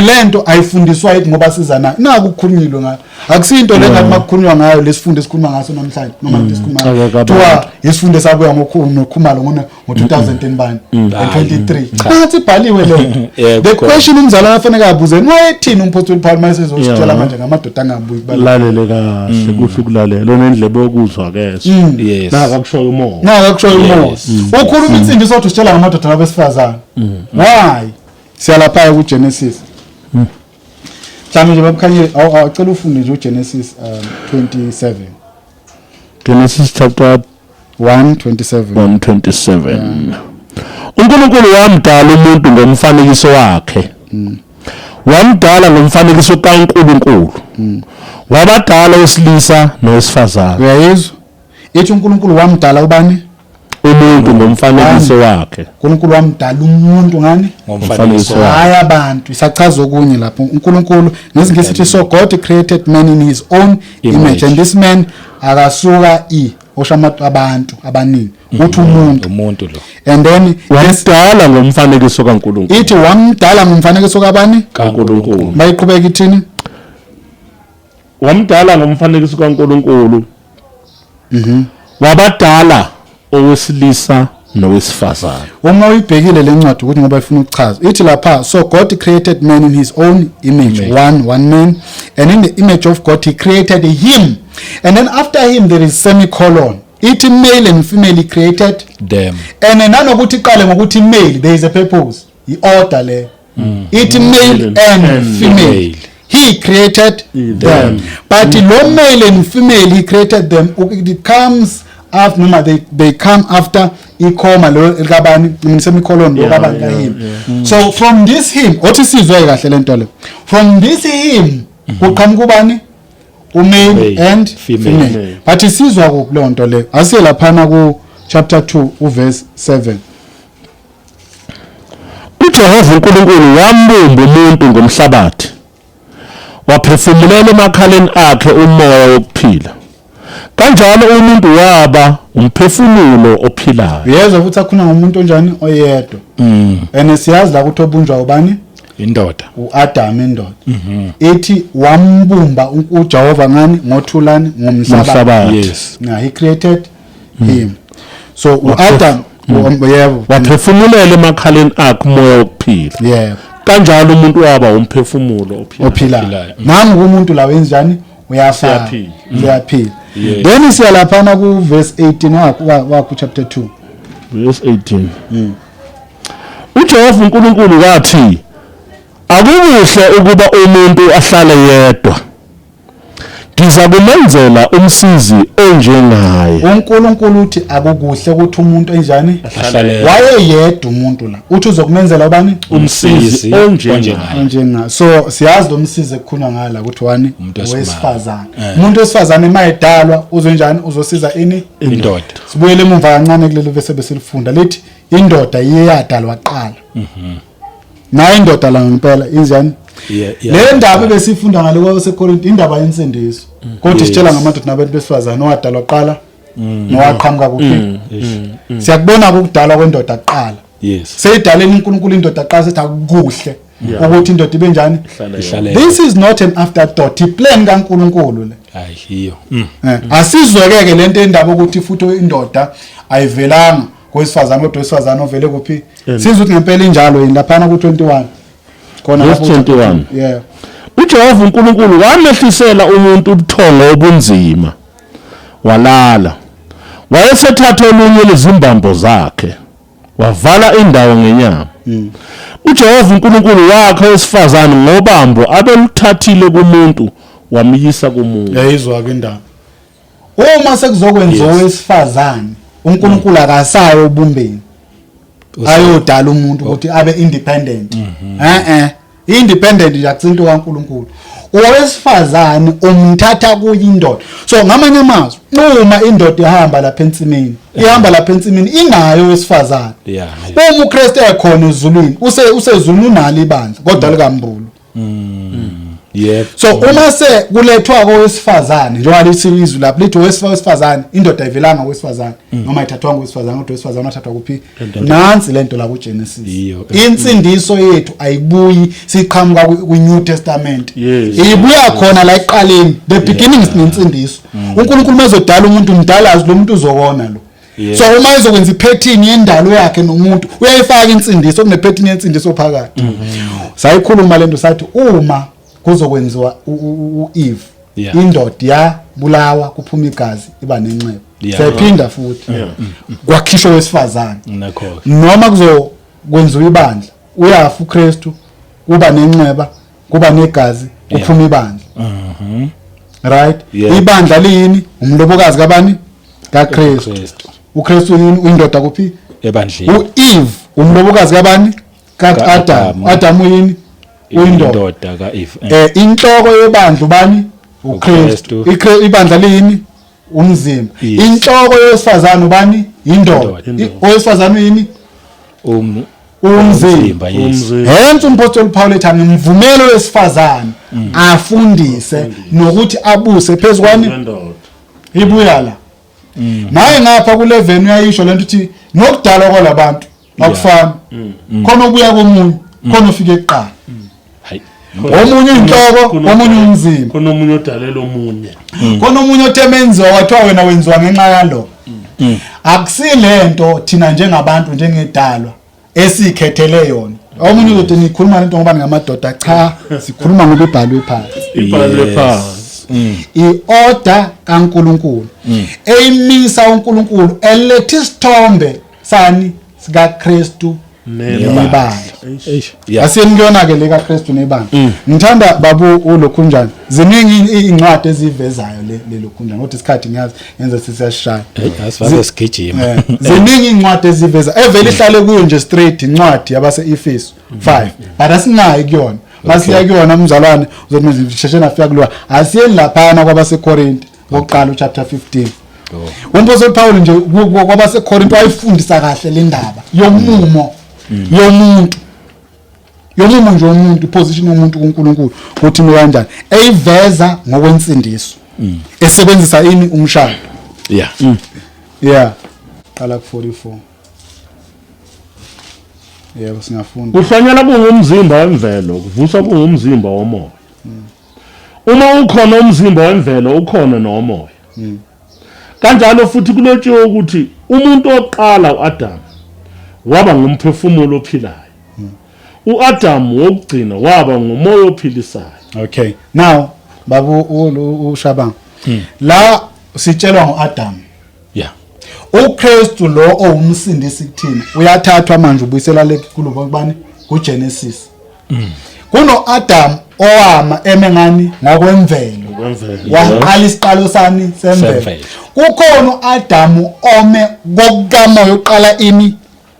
Speaker 1: lento ayifundiswa yithi ngoba sizana naku ukukhulunyilwe ngayo akusinto lengathi makukhulunywa ngayo lesifundo esikhuluma ngaso namhlanje noma lesikhuluma kuthiwa isifundo sabuya ngoKhumalo ngo-2023 nathi ibhaliwe lento the question umzala afanele abuze wayethini umpostoli Paul mayesezositshela manje ngamadoda angabuyi
Speaker 3: lalele kahle kuhle ukulalela nendlebe yokuzwa ke nakakushoyo umoya ukhuluma insindiso othi usitshela ngamadoda abesifazane why siyalapha kuGenesis mhlawumbe nje babukhanyile awucela ufunde nje uGenesis 27 Genesis chapter 1:27 uNkulunkulu wamdala umuntu ngomfanekiso wakhe wamdala ngomfanekiso kaNkulunkulu wabadala wesilisa nowesifazane
Speaker 1: uyayizwa ithi uNkulunkulu wamdala ubani
Speaker 3: umuntu ngomfanekiso wakhe
Speaker 1: uNkulunkulu wamdala umuntu ngani
Speaker 2: ngomfanekiso
Speaker 1: hayi abantu isachaza okunye lapho uNkulunkulu ngesiNgisi so God created man in his own image and this man akasuka oshamathu abantu abaningi uthi umuntu
Speaker 2: lo
Speaker 1: and then
Speaker 3: wamdala ngomfanekiso kaNkulunkulu
Speaker 1: ithi wamdala ngomfanekiso kabani
Speaker 3: kaNkulunkulu
Speaker 1: bayiqhubeka ithini
Speaker 3: wamdala ngomfanekiso kaNkulunkulu wabadala owesilisa nowesifazane
Speaker 1: uma uyibhekile lencwadi ukuthi ngoba ifuna ukuchaza ithi lapha so God created man in his own image one man and in the image of God he created him and then after him there is semicolon ithi male and female he created
Speaker 2: them
Speaker 1: and nanokuthi iqale ngokuthi male there is a purpose i-order le ithi male and female he created them but lo male and female he created them it comes after noma they come after i-comma lo likabani semicolon lo kabani ka him so from this him othi sizwe kahle lento le from this him kuqhamuka ubani umale and female but isizwa kuphi le nto le asiye laphana ku chapter 2 uverse 7
Speaker 3: uJehova uNkulunkulu wambumba umuntu ngomhlabathi waphefumulela emakhaleni akhe umoya wokuphila kanjalo umuntu waba umphefumulo ophilayo
Speaker 1: uyezwa futhi akhona ngomuntu onjani oyedwa siyazi la ukuthi obunjwa ubani
Speaker 2: indoda
Speaker 1: uAdam indoda ethi wambumba uJehova ngani ngothulani ngomhlabathi
Speaker 2: yes
Speaker 1: he created him so uAdam yebo
Speaker 3: waphefumulela emakhaleni akhe umoya wokuphila
Speaker 1: yebo
Speaker 3: kanjalo umuntu waba umphefumulo
Speaker 1: ophilayo nami umuntu la wenjani uyaphila then siya lapha ku verse 18 wakho chapter 2
Speaker 3: verse 18 uJehova uNkulunkulu wathi akukuhle ukuba umuntu ahlale yedwa ngiza kumenzela umsizi onjengaye
Speaker 1: uNkulunkulu uthi akukuhle ukuthi umuntu enjani wayeyedwa umuntu la uthi uzokumenzela ubani
Speaker 3: umsizi onjengaye
Speaker 1: so siyazi lo msizi ekukhulunywa ngala ukuthi wani wesifazane umuntu wesifazane mayedalwa uzonjani uzosiza ini
Speaker 2: indoda
Speaker 1: sibuyele emumva kancane kulelo bese besilifunda lithi indoda iyadalwa qala nayo indoda la ngempela injani le ndaba besifunda ngalo kwaseKorinto indaba yensindiso kodwa sitshela ngamadoda nabantu besifazane owadalwa qala nowaqhamuka kuphi siyakubona ukudalwa kwendoda qala seyidaleni uNkulunkulu indoda qala sethi akukuhle ukuthi indoda ibe njani this is not an afterthought iplan kaNkulunkulu le
Speaker 2: hayi hiyo
Speaker 1: asizwekeke lento endaba ukuthi futhi indoda ayivelanga kowesifazane kodwa wesifazane ovele kuphi sizwe ukuthi ngempela injalo yini lapha ku 21 khona
Speaker 3: lapho 21
Speaker 1: yeah
Speaker 3: uJehova uNkulunkulu wamehlisela umuntu ubuthongo obunzima walala wayesethatha olunye lezimbambo zakhe wavala indawo ngenyama uJehova uNkulunkulu wakhe wesifazane ngobambo abeluthathile kumuntu wamiyisa kumuntu
Speaker 1: yayizwa ke indaba uma sekuzokwenziwa owesifazane uNkulunkulu akasayo ubumbeni ayodala umuntu ukuthi abe independent independent yakuthinto kaNkulunkulu owesifazane umthatha kuyindoda so ngamanye amazwi uma indoda ihamba lapha ensimini inayo owesifazane uma uKristu ekhona ezulwini usezulwini unalo ibandla kodwa likambulu
Speaker 2: yep
Speaker 1: so uma se kulethwa kowesifazane njengoba lithi izwi lapho lithi owesifazane indoda ivelanga kowesifazane noma ithathwa ngowesifazane kodwa owesifazane wathathwa kuphi nansi lento la kuGenesis insindiso yethu ayibuyi siqhamuka kwiNew Testament ibuya khona la eqaleni the beginning is nensindiso uNkulunkulu mezodala umuntu umdalazi lo muntu uzokona lo so uma izokwenza ipattern yendalo yakhe nomuntu uyayifaka insindiso kune pattern yensindiso phakathi sayikhuluma lento sathi uma kuzokwenziwa uEve indoda yabulawa kuphuma igazi iba nenxeba sayiphinda futhi kwakhishwa wesifazane noma kuzokwenziwa ibandla uyafa uKristu kuba nenxeba kuba negazi kuphuma ibandla right ibandla liyini umlobokazi kabani kaKristu uKristu yini uyindoda kuphi
Speaker 2: ebandleni
Speaker 1: uEve umlobokazi kabani kaAdam Adam yini uyindoda kaEve inhloko yebandla ubani uKristu ibandla liyini umzimba inhloko yesifazane ubani indoda owesifazane yini umzimba hence umpostoli Paul ethi ngimvumela wesifazane afundise nokuthi abuse phezukwane ibuya la naye ngapha ku 11 uyayisho lento uthi nokudalwa kwalabantu akufani khona ubuya komunye khona ufike eqala omunye inhloko omunye umzimba
Speaker 3: khona omunye odalela omunye
Speaker 1: khona omunye othemenziwa wathiwa wena wenziwa ngenxa yalo akusilento thina njengabantu njengedalwa esikhethele yona omunye uzothi nikhuluma lento ngoba ngamadoda cha sikhuluma ngoba ibhalwe phansi i-order kaNkulunkulu eyimisa uNkulunkulu elethe isithombe sani sika Kristu nebandla asiyengiyona ke leka Kristu nebandla ngithanda babu ulokhunjana ziningi incwadi ezivezayo lelokhunjana kodwa isikhathi ngiyazi yenza sisiyashaya
Speaker 2: asivaze sigijima
Speaker 1: ziningi incwadi eziveza evele ihlale kuyo nje straight incwadi yabase Efeso 5 but asinayo kuyona masiya kuyona umzalwane uzothi sheshena afika kulwa asiyeni laphana kwabaseKorinto ngokuqala chapter 15 umpostoli Paul nje kwabaseKorinto wayifundisa kahle le ndaba yomumo yomuntu nje umuntu position yomuntu kuNkulunkulu ukuthi ni kanjani eyiveza ngokwensindiso esebenzisa ini umshado qala ku 44 yebo singafunda
Speaker 3: kuhlanyela kungumzimba wemvelo kuvuswa kungumzimba womoya uma ukhona umzimba wemvelo ukhona nomoya kanjalo futhi kulotshiwe ukuthi umuntu oqala uAdam waba ngumphefumulo ophilayo. uAdam wokugcina waba ngumoya ophilisayo.
Speaker 1: Okay, now babu uShabang la sitshelwa ngoAdam.
Speaker 2: Yeah.
Speaker 1: UKristu lo owumsindisi kuthina uyathathwa manje ubuyisela lenkulumo kubani kuGenesis. Kuno Adam owama emengani ngokwemvelo. Waqala isiqalo sani semvelo. Kukhona uAdam ome kokukamoya uqala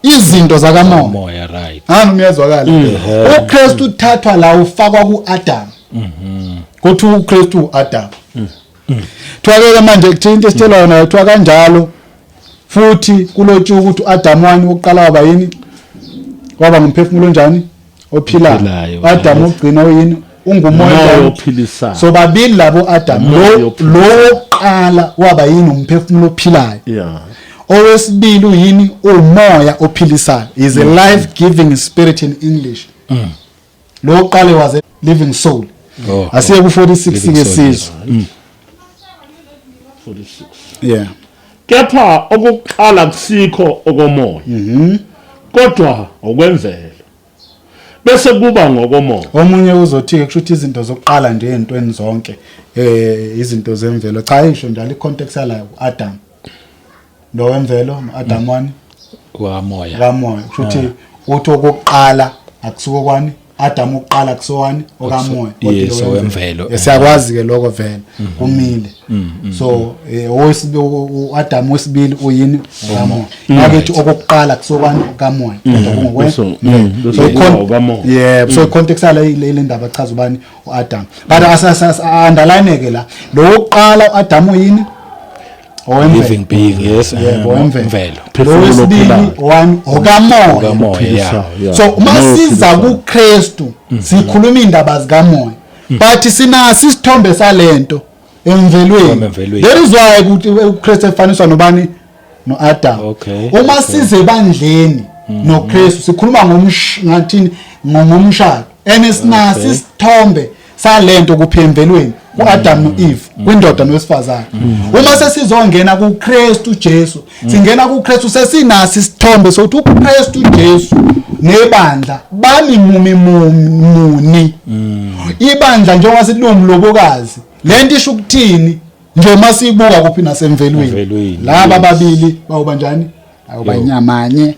Speaker 1: izinto zakamoya.
Speaker 2: Right.
Speaker 1: Umyezwakala. UKristu uthathwa la ufakwa kuAdam. Kuthi uKristu uAdam. Twake manje kuthina isithelwa yona yethiwa kanjalo. Futhi kulotshu ukuthi uAdam wani uqala waba yini? Waba ngumphefumulo njani? Ophilayo. Adam ugcina uyini? Ungumoya
Speaker 3: ophilisayo.
Speaker 1: So babili labo Adam lo oqala waba yini umphefumulo ophilayo.
Speaker 3: Yeah.
Speaker 1: Owesibili uyini? Umoya ophilisayo. Is a life giving spirit in English. Lo oqala was a living soul. Asiye ku 46 ke sizwe.
Speaker 3: 46.
Speaker 1: Yeah.
Speaker 3: Kepha okuqala kusikho okomoya. Kodwa okwemvelo. Bese kuba ngokomoya.
Speaker 1: Omunye uzothi ke kushuthi izinto zokuqala nje ezintweni zonke izinto zemvelo. Cha isho njalo icontext yala uAdam. Lo wemvelo uAdam wani?
Speaker 2: Wamoya.
Speaker 1: Kamoya. Kushuthi uthi okokuqala akusuko kwani? Adam uqala kusowani okamoya
Speaker 2: kodwa wemvelo.
Speaker 1: Siyakwazi ke lokho vele kumile. So uAdam wesibili uyini okamoya. Ngakethi okokuqala kusokwani okamoya kodwa kungokwe. Yeah, so context yala ile ndaba chaza ubani uAdam. But underline ke la lo oqala uAdam uyini?
Speaker 2: Living being, yes.
Speaker 1: Wemvelo. Wesibili one okamoya. So masiza kuKristu sikhuluma indaba zikamoya. But sinasi isithombe salento emvelweni. There is why ukuthi uKristu efaniswa nobani noAdam. Uma size ebandleni noKristu sikhuluma ngathini ngomshado. Enesinasi isithombe salento kuphemvelweni uAdam noEve kwindoda nowesifazane. Uma sesizongena kuKristu Jesu singena kuKristu sesinasi isithombe sokuthi uKristu Jesu nebandla bami muni. Ibandla njengoba silumlobokazi lento isho ukuthini nje masibuka kuphi nasemvelweni laba babili bawuba njani awubanyamanye.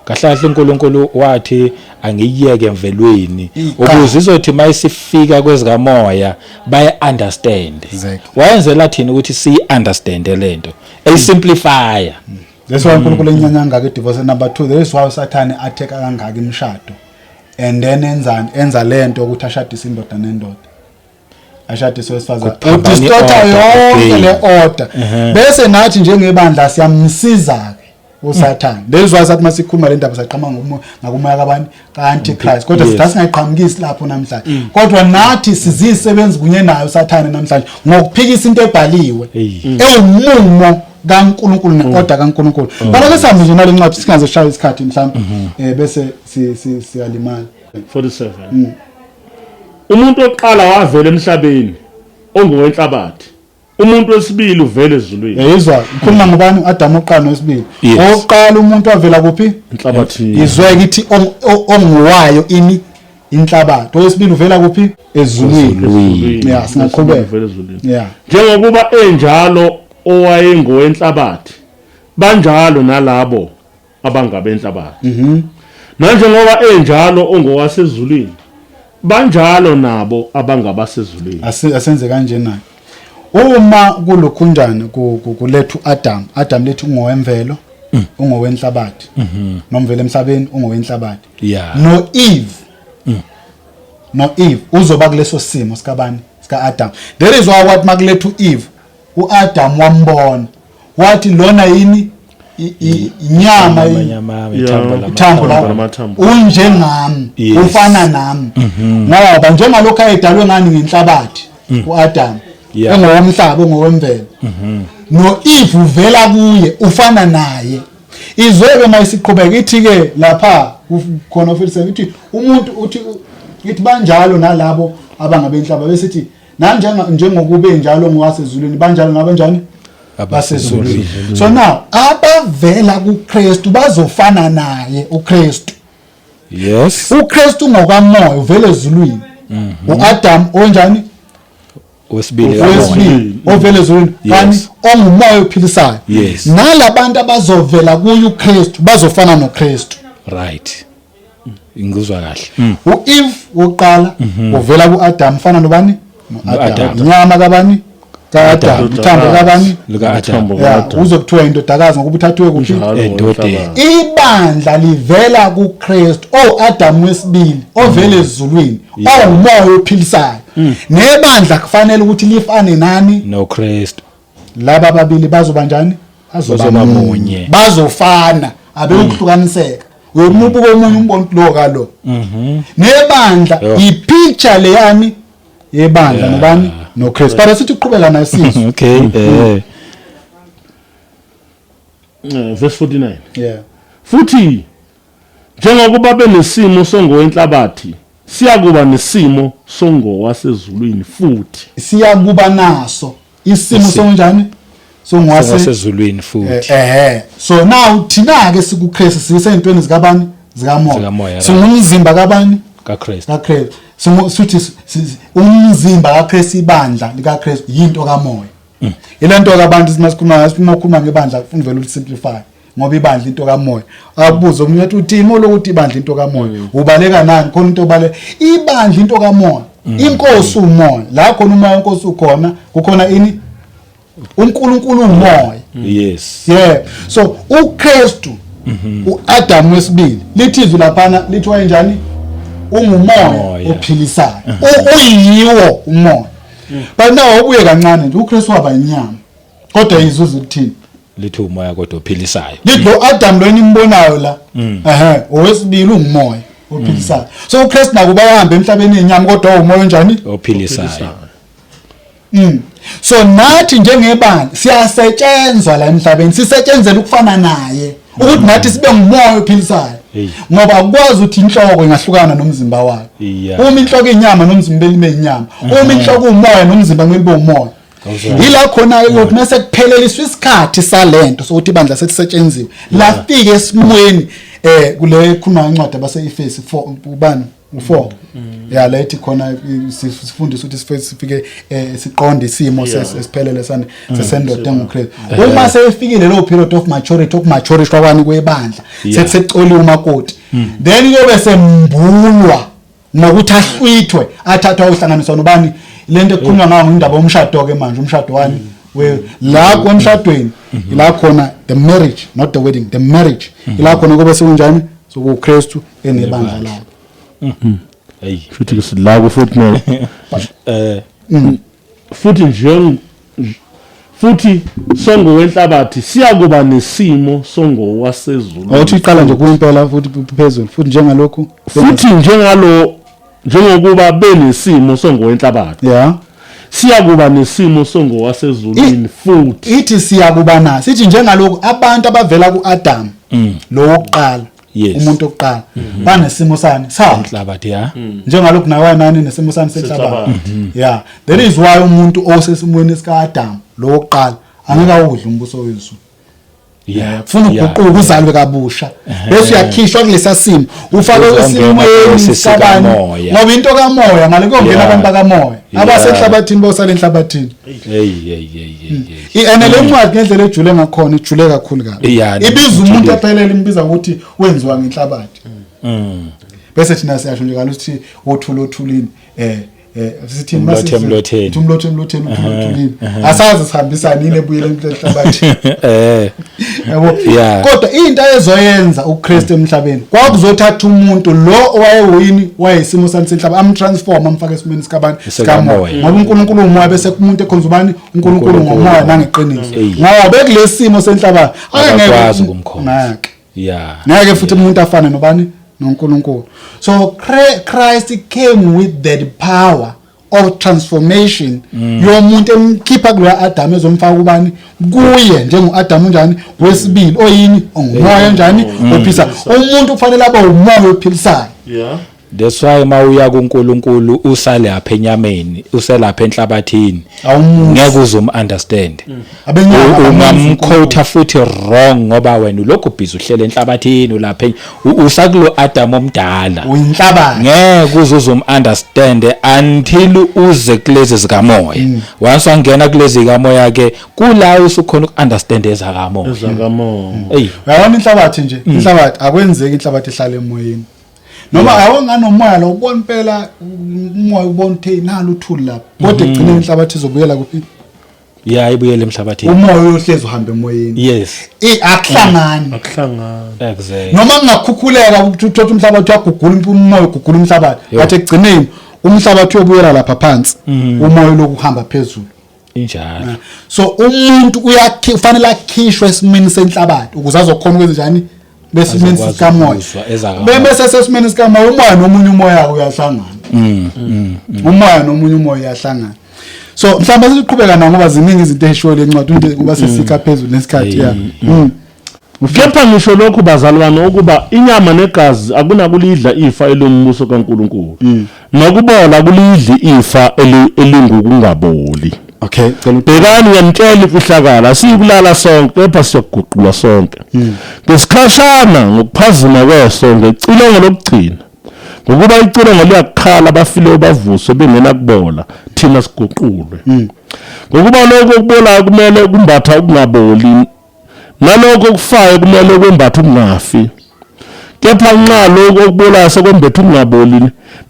Speaker 2: Kahle uNkulunkulu wathi angiyeke emvelweni ukuze izothi mayisifika kwezikamoya baye understand. Wayenzela thina ukuthi si understand lento simplify.
Speaker 1: That's why uNkulunkulu enyanyanga ke divorce number 2. There is why uSathane atheka kangaka imshado and then enza lento ukuthi ashadise indoda nendoda. Ashadise wesifazane. Udistorta yonke le order. Bese nathi njengebandla siyamsiza uSathane. Lezi wasathi masikhuluma le ndaba saqhama ngakumoya kabani kaAntichrist. Kodwa singayiqhamukisi lapho namhlanje. Kodwa nathi sizisebenzi kunye nayo uSathane namhlanje ngokuphikisa into ebhaliwe. Ewumumo kaNkulunkulu neorder kaNkulunkulu. Balake sihambe nje nale ncwadi singaze shaya isikhathi mhlawumbe bese siyalimala.
Speaker 3: 47. Umuntu oqala wavela emhlabeni ongowenhlabathi. Umuntu wesibili uvela ezulwini.
Speaker 1: Yezwa ukhuluma ngobani uAdam oqala nowesibili. Oqala umuntu wavela kuphi?
Speaker 3: Enhlabathini.
Speaker 1: Izwe kithi onguwayo inhlabathi. Owesibili uvela kuphi? Ezulwini. Yeah, singaqhubeka. Yeah.
Speaker 3: Njengokuba enjalo owayengowenhlabathi banjalo nalabo abangabenhlabathi. Nanjengoba enjalo ongowasezulwini banjalo nabo abangabasezulwini.
Speaker 1: Asenze kanje naye. Uma kulokhunjana kulethu Adam lethu ungowemvelo ungowenhlabathi nomvelo emhlabeni ungowenhlabathi. No Eve uzoba kuleso simo sikabani sikaAdam. There is why what makulethu Eve uAdam wambona wathi lona yini inyama ithambo lamathambo unjengami ufana nami ngoba njengalokho ayedalwe ngani ngenhlabathi uAdam engowomhlaba ngowemvelo no Eve uvela kuye ufana naye. Izweke mayisiqhubeka ithi ke lapha khona ufisa ukuthi umuntu uthi ithi banjalo nalabo abangabenhlaba besithi njengokube njalo ngowasezulwini banjalo ngabanjani basezulwini. So now abavela kuKristu bazofana naye uKristu.
Speaker 2: Yes.
Speaker 1: uKristu ngokamoya uvela ezulwini. uAdam onjani?
Speaker 2: Wesibili
Speaker 1: ovela ezulwini kanti ongumoya ophilisayo.
Speaker 2: Yes.
Speaker 1: Nalabantu abazovela kuye uKristu bazofana noKristu.
Speaker 2: Right. Ingizwa kahle.
Speaker 1: uEve woqala uvela kuAdam fana nobani?
Speaker 2: No-Adam.
Speaker 1: Inyama kabani? Ka-Adam. Ithambo kabani?
Speaker 2: Lika-Adam.
Speaker 1: Uzokuthiwa indodakazi ngokuba uthathiwe kuphi?
Speaker 2: Endodeni.
Speaker 1: Ibandla livela kuKristu Adam wesibili ovela ezulwini ongumoya ophilisayo. Nebandla kufanele ukuthi lifane nani?
Speaker 2: NoKristu.
Speaker 1: Laba ababili bazoba njani?
Speaker 2: Bazoba munye.
Speaker 1: Bazofana abe ukuhlukaniseka. Uyomubuka omunye umbona lo kalo. Nebandla ipicture leyani yebandla nobani? NoKristu. Para sithi uqhubeka nasizwe.
Speaker 2: Okay.
Speaker 3: Verse 49.
Speaker 1: Yeah.
Speaker 3: Futhi njengokuba benesimo songowenhlabathi siyakuba nesimo songowasezulwini futhi.
Speaker 1: Siyakuba naso isimo sonjani?
Speaker 2: Songowasezulwini futhi.
Speaker 1: So now thina ke sikuKristu sisentweni zikabani? Zikamoya. Singumzimba kabani?
Speaker 2: kaKristu.
Speaker 1: kaKristu. Sithi umzimba kaKristu ibandla likaKristu yinto kamoya. Ilento kabantu simakhuluma ngebandla ufuna vele usimplify ngoba ibandla into kamoya. Abuzo umuntu uthi uthimo lokuthi ibandla into kamoya. Ubaleka nani khona into obale ibandla into kamoya. Inkosi umoya. La khona umoya inkosi ukhona kukhona ini? uNkulunkulu umoya.
Speaker 2: Yes.
Speaker 1: Yeah. So uKristu uAdam wesibili lithizwe laphana lithiwa kanjani? Ungumoya ophilisayo. Uyiwo umoya. But now ubuye kancane nje uKristu waba inyama. Kodwa izuzu ukuthini?
Speaker 2: Lithi umoya kodwa ophilisayo.
Speaker 1: Lidlo Adam lo nimbonayo la. Owesibili ungumoya ophilisayo. So uKristu nakuba uhamba emhlabeni enyama kodwa umoya njani?
Speaker 2: Ophilisayo.
Speaker 1: So nathi njengebandla siyasetshenzwa la emhlabeni sisetshenzela ukufana naye ukuthi nathi sibe ngumoya ophilisayo. Ngoba akwazi ukuthi inhloko ingahlukana nomzimba wayo. Uma inhloko inyama nomzimba libe inyama. Uma inhloko umoya nomzimba ngelibe umoya. Ila khona ukuthi mase kupheleliswa isikhathi salento sokuthi ibandla selisetshenziswe. Lafike esimweni kule khuna incwadi abase-Efesi 4 ubani u4 ya lethi khona sifundisa ukuthi sifike siqonde isimo sesiphelele sane sesendoda ngoKristu. Uma seyifikile lo period of maturity kwabani kwebandla sekusecoliwe umakoti then yobe sembulwa nokuthi ahlwithwe athathwa uhlanganiswa nobani lento ekhulunywa ngayo indaba yomshado ke manje umshado wani la kwemshadweni ila khona the marriage not the wedding the marriage ila khona kube sekunjani sokuKristu enebandla lawo.
Speaker 3: Futhi sidla futhi no futhi songo wenhlabathi siyakuba nesimo songo wasezulu.
Speaker 1: Awuthi iqala nje kuyimpela futhi phezulu futhi njengalokhu
Speaker 3: futhi njengokuba benesimo songo wenhlabathi.
Speaker 1: Yeah.
Speaker 3: Siyakuba nesimo songo wasezulwini futhi.
Speaker 1: Ithi siyakuba naso. Sithi njengalokhu abantu abavela kuAdam lo wokuqala. Umuntu oqala banesimo sani
Speaker 2: senhlabathi ya
Speaker 1: njengalokhu nawe nani nesimo sani senhlabathi. Yeah, that is why umuntu osesimweni sikaAdam lo wokuqala angeke awudle umbuso wezulu.
Speaker 2: Yeah,
Speaker 1: funa uguquka uzalwe kabusha bese uyakhishwa kulesa simo ufake esimweni sakabani ngoba into kamoya ngale kongena abantu bakamoya abasenhlabathini bosala enhlabathini. Ene le ncwadi ngendlela ejule ngakhona ijule kakhulu kabi ibiza umuntu ephelele imbiza ukuthi wenziwa ngenhlabathi. Bese thina siyasho nje ukuthi othulini sithi
Speaker 2: umlothe
Speaker 1: uthulini asazi sihambisana yini ebuyele enhlabathi. Kodwa into ezoyenza uKristu emhlabeni kwakuzothatha umuntu lo owayewini wayesimo senhlaba amtransform amfaka esimeni sikamoya ngoba uNkulunkulu umoya bese kumuntu ekhonza ubani uNkulunkulu ngomoya nangeqiniso ngoba kulesimo senhlaba
Speaker 2: akakwazi ukumkhonza.
Speaker 1: Ngeke futhi umuntu afane nobani noNkulunkulu. So Christ came with the power of transformation yomuntu emkhipha kuya Adam ezomfaka ubani kuye njengoAdam njani wesibili oyini ongumoya njani ophisa umuntu kufanele abe umoya ophilisayo.
Speaker 2: That's why mawuya kuNkulunkulu usale apha enyameni uselapha enhlabathini ngeke uzum-understand ungamquote futhi wrong ngoba wena ulokhu busy uhlele enhlabathini ulapha usakulo Adam omdala
Speaker 1: uyinhlabathi
Speaker 2: ngeke uzum-understand until uze kulezi zikamoya once wangena kulezi zikamoya ke kula usukhona uku-understand ezakamoya
Speaker 1: uyabona inhlabathi nje inhlabathi akwenzeki inhlabathi ihlala emoyeni noma awonganomoya lo ubona impela umoya ubona ukuthi nalo uthuli lapha kodwa egcine inhlabathi izobuyela kuphi
Speaker 2: ibuyele emhlabathini
Speaker 1: umoya uyohlezi uhamba emoyeni
Speaker 2: yes
Speaker 1: akuhlangani
Speaker 2: exactly
Speaker 1: noma ngakukhukhuleka uthatha umhlabathi uyagugula umoya ugugula umhlabathi bathi egcineni umhlabathi uyobuyela lapha phansi umoya lokuhamba phezulu
Speaker 2: injalo
Speaker 1: so umuntu kufanele akhishwe esimeni senhlabathi ukuze azokhona ukwenza njani bese isimeni sikamoya bese sesimeni sikamoya umoya nomunye umoya uyahlangana umoya nomunye umoya uyahlangana so mhlawumbe siqhubeka na ngoba ziningi izinto ezisholo encwadi into kuba sesika phezulu nesikhathi ya
Speaker 3: kepha ngisho lokhu bazalwane ukuba inyama negazi akunakulidla ifa elombuso kaNkuluNkulu nokubola kulidla ifa elingukungaboli.
Speaker 1: Okay,
Speaker 3: bhekani ngiyamtshela ifihlakala siyikulala sonke kepha siyaguqulwa sonke ngesikhashana ngokuphazima kweso ngecilongo lokugcina ngokuba icilongo liyakhala abafile bavuswe bengena kubola thina siguqulwe ngokuba lokho kubolayo kumele kumbatha ukungaboli nalokho okufayo kumele kwembatha ukungafi kepha nxa lokho okubolayo sekwembetha ukungaboli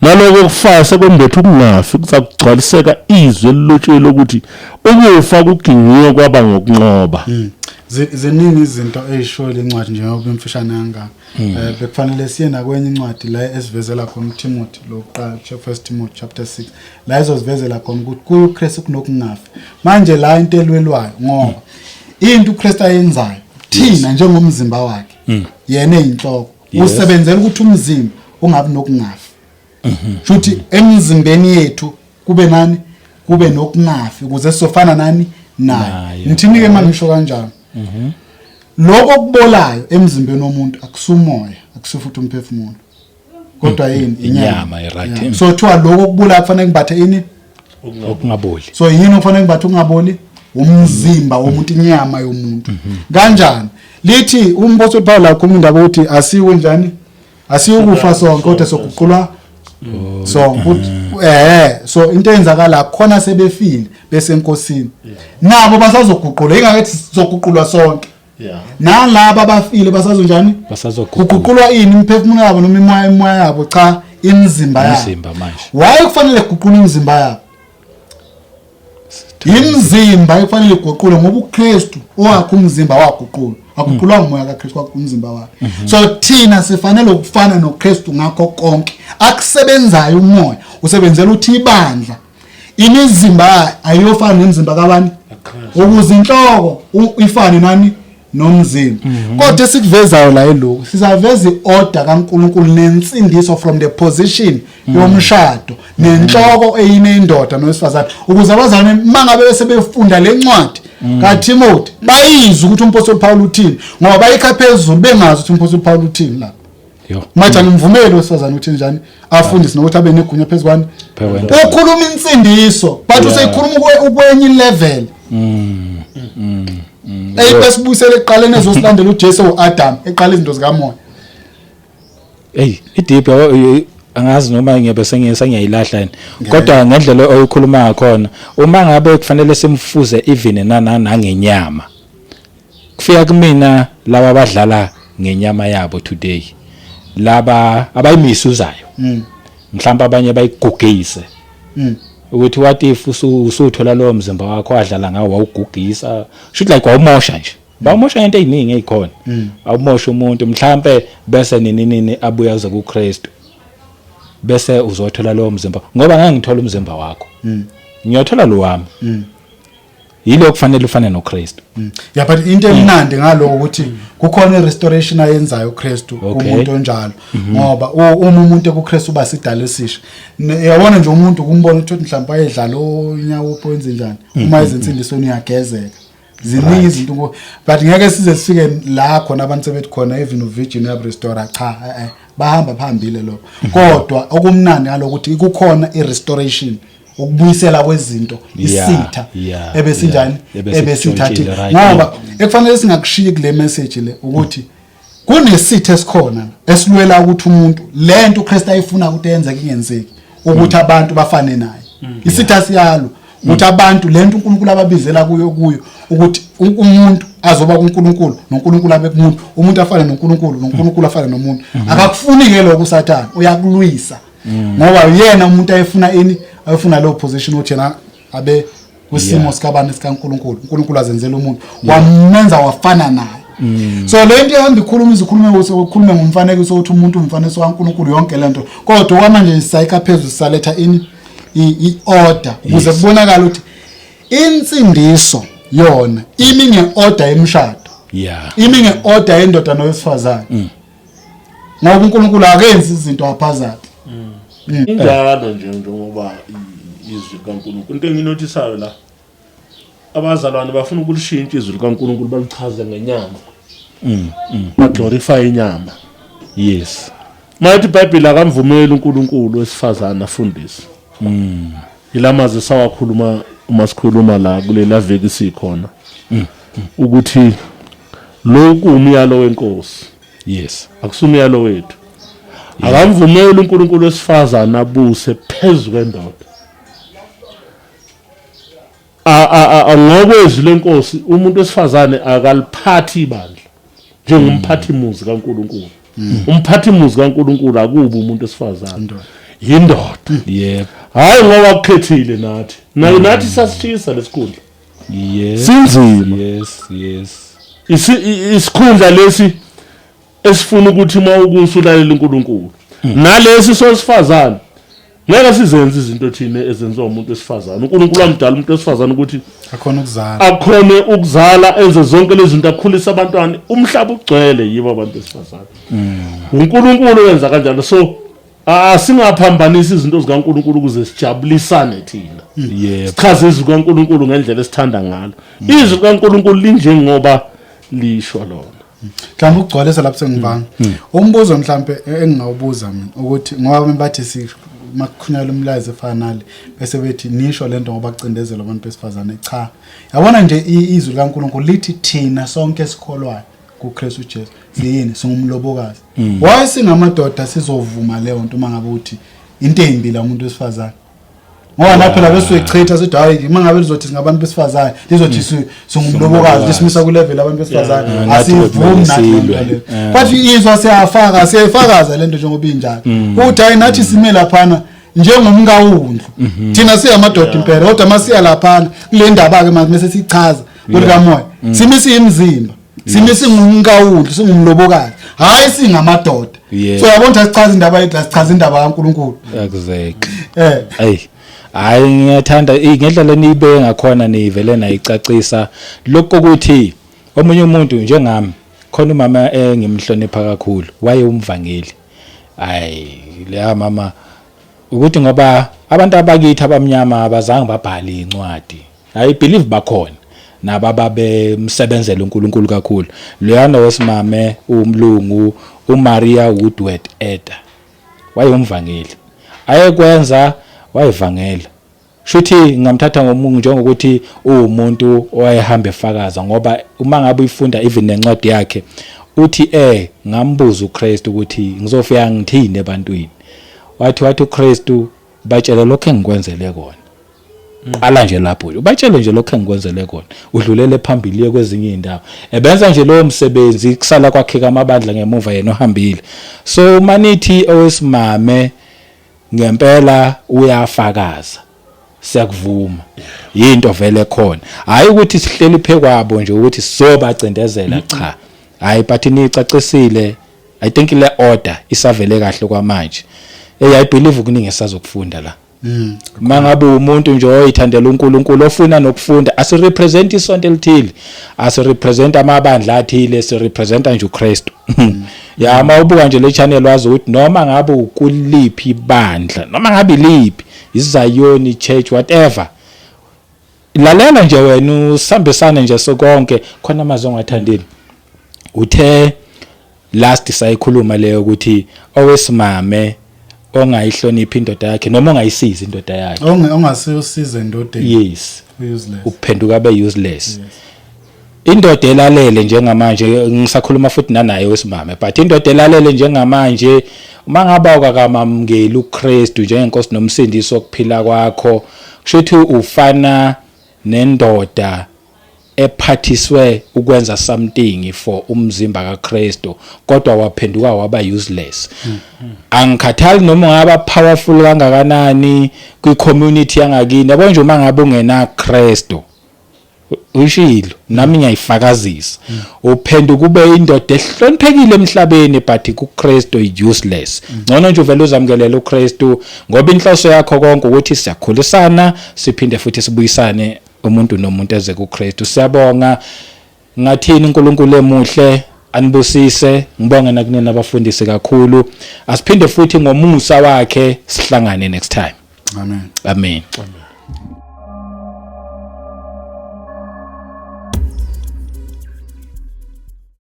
Speaker 3: nalokho okufayo sekwembetha ukungafi kuzakugcwaliseka izwi elilotshwe ukuthi ukufa kuginyiwe kwaba ngokunqoba
Speaker 1: ziningi izinto ezisholo incwadi njengoba imfishane kangaka bekufanele siye nakwenye incwadi la esivezela khona uTimothy lokuqala 1 Timothy chapter 6 la ezozivezela khona ukuthi kuYuKristu kunokungafi manje la into elwelwayo ngoba into uKristu ayenzayo thina njengomzimba wakhe yena eyinhloko usebenzela ukuthi umzimba ungabi nokungafi futhi emzimbeni yethu kube nani kube nokungafi ukuze sofana nani naye ngithini ke mangisho kanjalo lokho kubolayo emzimbeni womuntu akusumoya akusufuthi umphefumulo kodwa yini
Speaker 2: inyama right
Speaker 1: so thiwa lokho kubulayo kufanele kubathe ini
Speaker 2: okungaboli
Speaker 1: so yini kufanele kubathe okungaboli umzimba womuntu inyama yomuntu kanjani lithi umpostoli Paul akhuluma indaba ukuthi asiwe njani asiyukufa sonke kodwa sokuqulwa so so into eyenzakala khona sebefile bese enkosini nabo basazoguqula ingakethi sizoguqulwa sonke nalabo abafile basazonjani basazoguqulwa ini imphefumulo yabo noma imoya yabo cha imizimba
Speaker 2: manje
Speaker 1: why kufanele kuguqule imizimba yabo imizimba kufanele kuguqule ngoba uKristu owakhe umzimba waguqulwa akuqulwa umoya kaKristu wakhe umzimba wakhe so thina sifanele ukufana noKristu ngakho konke akusebenzayo umoya usebenzela uthi ibandla imizimba ayofana nemizimba kabani ukuze inhloko ifane nani nomzimba kodwa sikuvezayo la eloko sizaveza iorder kaNkuluNkulu nensindiso from the position yomshado nenhloko eyinendoda nowesifazane ukuze abazane mangabe bese befunda lencwadi kaTimothy bayizwe ukuthi umpostoli Paul uthini ngoba bayikha phezulu bengazi ukuthi umpostoli Paul uthini la manje ngimvumeli wesifazane uthini njani afundise nokuthi abe negunya phezukwane ukhuluma insindiso but useyikhuluma ukwenye level besibusele eqaleni ezosilandela uJesu uAdam eqala izinto zikamoya
Speaker 2: ideep angazi noma ngiyabe sengiyayilahla kodwa ngendlela oyikhuluma ngakhona uma ngabe kufanele simfuze even nangenyama kufika kumina laba abadlala ngenyama yabo today laba abayimisuzayo mhlawumbe abanye bayigugise ukuthi what if usuthola lo mzimba wakho adlala ngawo wawugugisa should like wawumosha nje bawumosha into eziningi ezikhona awumosha umuntu mhlawumbe bese nini abuya ze kuKristu bese uzothola lo mzimba ngoba ngangithola umzimba wakho ngiyothola lo wami yilo kufanele ufane noKristu
Speaker 1: yeah but into emnandi ngalo ukuthi kukhona irestoration ayenzayo uKristu umuntu onjalo ngoba uma umuntu ekuKristu uba sidala esisha yabona nje umuntu kumbona ukuthi mhlawumbe ayedlala onyawo upho wenze njani uma izinsindisweni uyagezeka ziningi izinto but ngeke size sifike la khona abantu sebethi khona even uVirginia restore cha bahamba phambili lo kodwa okumnandi ngalokuthi kukhona irestoration ukubuyisela kwezinto isitha ebesinjani ebesithathi ngoba ekufanele singakushiyi kule message le ukuthi kunesitha esikhona esilwela ukuthi umuntu lento uKristu ayifuna ukuthi yenze kungenzeki ukuthi abantu bafane naye isitha siyalo ukuthi abantu lento uNkulunkulu ababizela kuyo ukuthi umuntu azoba kuNkulunkulu noNkulunkulu abe kumuntu umuntu afane noNkulunkulu noNkulunkulu afane nomuntu akakufuni ke lokho uSathane uyakulwisa ngoba yena umuntu ayefuna lo position uthi yena abe kusimo sikabani sikaNkulunkulu uNkulunkulu azenzela umuntu wamenza wafana naye so lento ihamba ikhulume ngomfanekiso ukuthi umuntu umfanekiso kaNkulunkulu yonke lento kodwa kwamanje sisayika phezulu sisaletha i-order ukuze kubonakala ukuthi insindiso yona imi nge-order yemshado imi nge-order yendoda nowesifazane ngoba uNkulunkulu akenzi izinto haphazard
Speaker 3: injalo nje njengoba izwi kaNkulunkulu into enginotisayo la abazalwane bafuna ukulishintsha izwi kaNkulunkulu balichaze ngenyama glorify inyama
Speaker 2: yes
Speaker 3: mayithi iBhayibheli akamvumeli uNkulunkulu wesifazane afundise ilamazi sawakhuluma uma sikhuluma la kulela veki sikhona ukuthi lokhu umyalo wenkosi
Speaker 2: yes
Speaker 3: akusumyalo wethu akamvumeli uNkulunkulu wesifazane abuse phezulu kwendoda ngokwezwi lenkosi umuntu wesifazane akaliphathi ibandla njengomphathi muzi kaNkulunkulu umphathi muzi kaNkulunkulu akuba umuntu wesifazane yindoda
Speaker 2: yebo
Speaker 3: hayi ngoba kukhethile nathi sasishisa lesikhundla sinzima isikhundla lesi esifuna ukuthi uma ukusulalela uNkulunkulu nalesi sosifazane ngeke sizenze izinto thina ezenziwa umuntu wesifazane uNkulunkulu amdala umuntu wesifazane ukuthi akhone ukuzala enze zonke lezi zinto akhulisa abantwana umhlaba ugcwele yibo abantu besifazane uNkulunkulu wenza kanjalo so asingaphambanisi izinto zikaNkulunkulu ukuze sijabulisane thina sichaze izwi kaNkulunkulu ngendlela esithanda ngalo izwi kaNkulunkulu linjengoba lisho lona
Speaker 1: mhlawumbe ukugcwalisa lapho sengivanga umbuzo mhlawumbe engingawubuza mina ukuthi ngoba bathi makukhunyala umlayezo efanele bese bethi nisho lento ngoba kucindezela abantu besifazane cha yabona nje izwi kaNkulunkulu lithi thina sonke esikholwayo kuKristu Jesu siyini singumlobokazi why singamadoda sizovuma leyo nto mangabe uthi into embi la umuntu wesifazane ngoba naphela bese uyichitha sithi hayi mangabe lizothi singabantu besifazane lizothi singumlobokazi lisimisa ku level abantu besifazane asivumi nathi but izwa siyayifakaza lento njengoba injalo uthi hayi nathi sime laphana njengomkawundlu thina siyamadoda impela kodwa masiya laphana kule ndaba ke mase sichaza kulikamoya simisa imizimba simisa ngumkawundlu singumlobokazi hayi singamadoda so yabona sichaza indaba yethu sichaza indaba kaNkulunkulu
Speaker 2: exactly hayi ngiyathanda ngendlela nibe ngakhona nivele nayicacisa lokho ukuthi omunye umuntu njengami khona umama engimhlonipha kakhulu waye umvangeli hayi leya mama ukuthi ngoba abantu abakithi abamnyama abazange babhale incwadi I believe bakhona nababa msebenzela uNkulunkulu kakhulu leyana wesimame umlungu uMaria Woodward Eda waye umvangeli ayekwenza wayevangela shuthi ngamthatha ngomungu njengokuthi umuntu owayehamba efakaza ngoba uma ngabe uyifunda even nencwadi yakhe uthi ngambuza uKristu ukuthi ngizofika ngithini ebantwini wathi uKristu batshela lokho engikwenzele kona qala nje lapho ubatshele nje lokho engikwenzele kona udlulele phambili kwezinye indawo ebenza nje lo msebenzi kusala kwakhe kamabandla ngemuva yena ohambile so manithi owesimame ngempela uyafakaza siyakuvuma into vele khona hayi ukuthi sihleli phekwabo nje ukuthi sobacindezela cha hayi but nicacisile I think le order isavele kahle kwamanje I believe kuningi esazokufunda la mangabe umuntu nje oyithandela uNkulunkulu ofuna nokufunda asirepresent isonto elithile asirepresent amabandla athile asirepresenta nje uKristu ya mawubuka nje le channel wazi ukuthi noma ngabe ukuliphi ibandla noma ngabe liphi iZion Church whatever lalela nje wena usambisane nje sokonke khona amazwi ongathandini uthe last sayikhuluma leyo ukuthi owesimame ongayihlonipha indoda yakhe noma ongayisiza indoda yakhe
Speaker 1: ongasiusiza endodeni
Speaker 2: yes
Speaker 1: useless
Speaker 2: uphenduka be useless indoda elalele njengamanje ngisakhuluma futhi nanaye wesimame but indoda elalele njengamanje uma ngaba ukakamamukeli uKristu njengenkosi nomsindisi wokuphila kwakho kushuthi ufana nendoda ephathiswe ukwenza something for umzimba kaKristu kodwa waphenduka waba useless angikhathali noma ngaba powerful kangakanani kwi-community yangakini yabo nje uma ngabe ungena Kristu ushilo nami ngiyayifakazisa uphenduka ube indoda ehloniphekile emhlabeni but kuKristu useless ngcono nje uvela uzamkelela uKristu ngoba inhloso yakho konke ukuthi siyakhulisana siphinde futhi sibuyisane umuntu nomuntu eze kuKristu. Siyabonga ngathini uNkulunkulu emuhle anibusise ngibonge nakunina abafundisi kakhulu asiphinde futhi ngomusa wakhe sihlangane next time.
Speaker 1: Amen.
Speaker 2: Amen.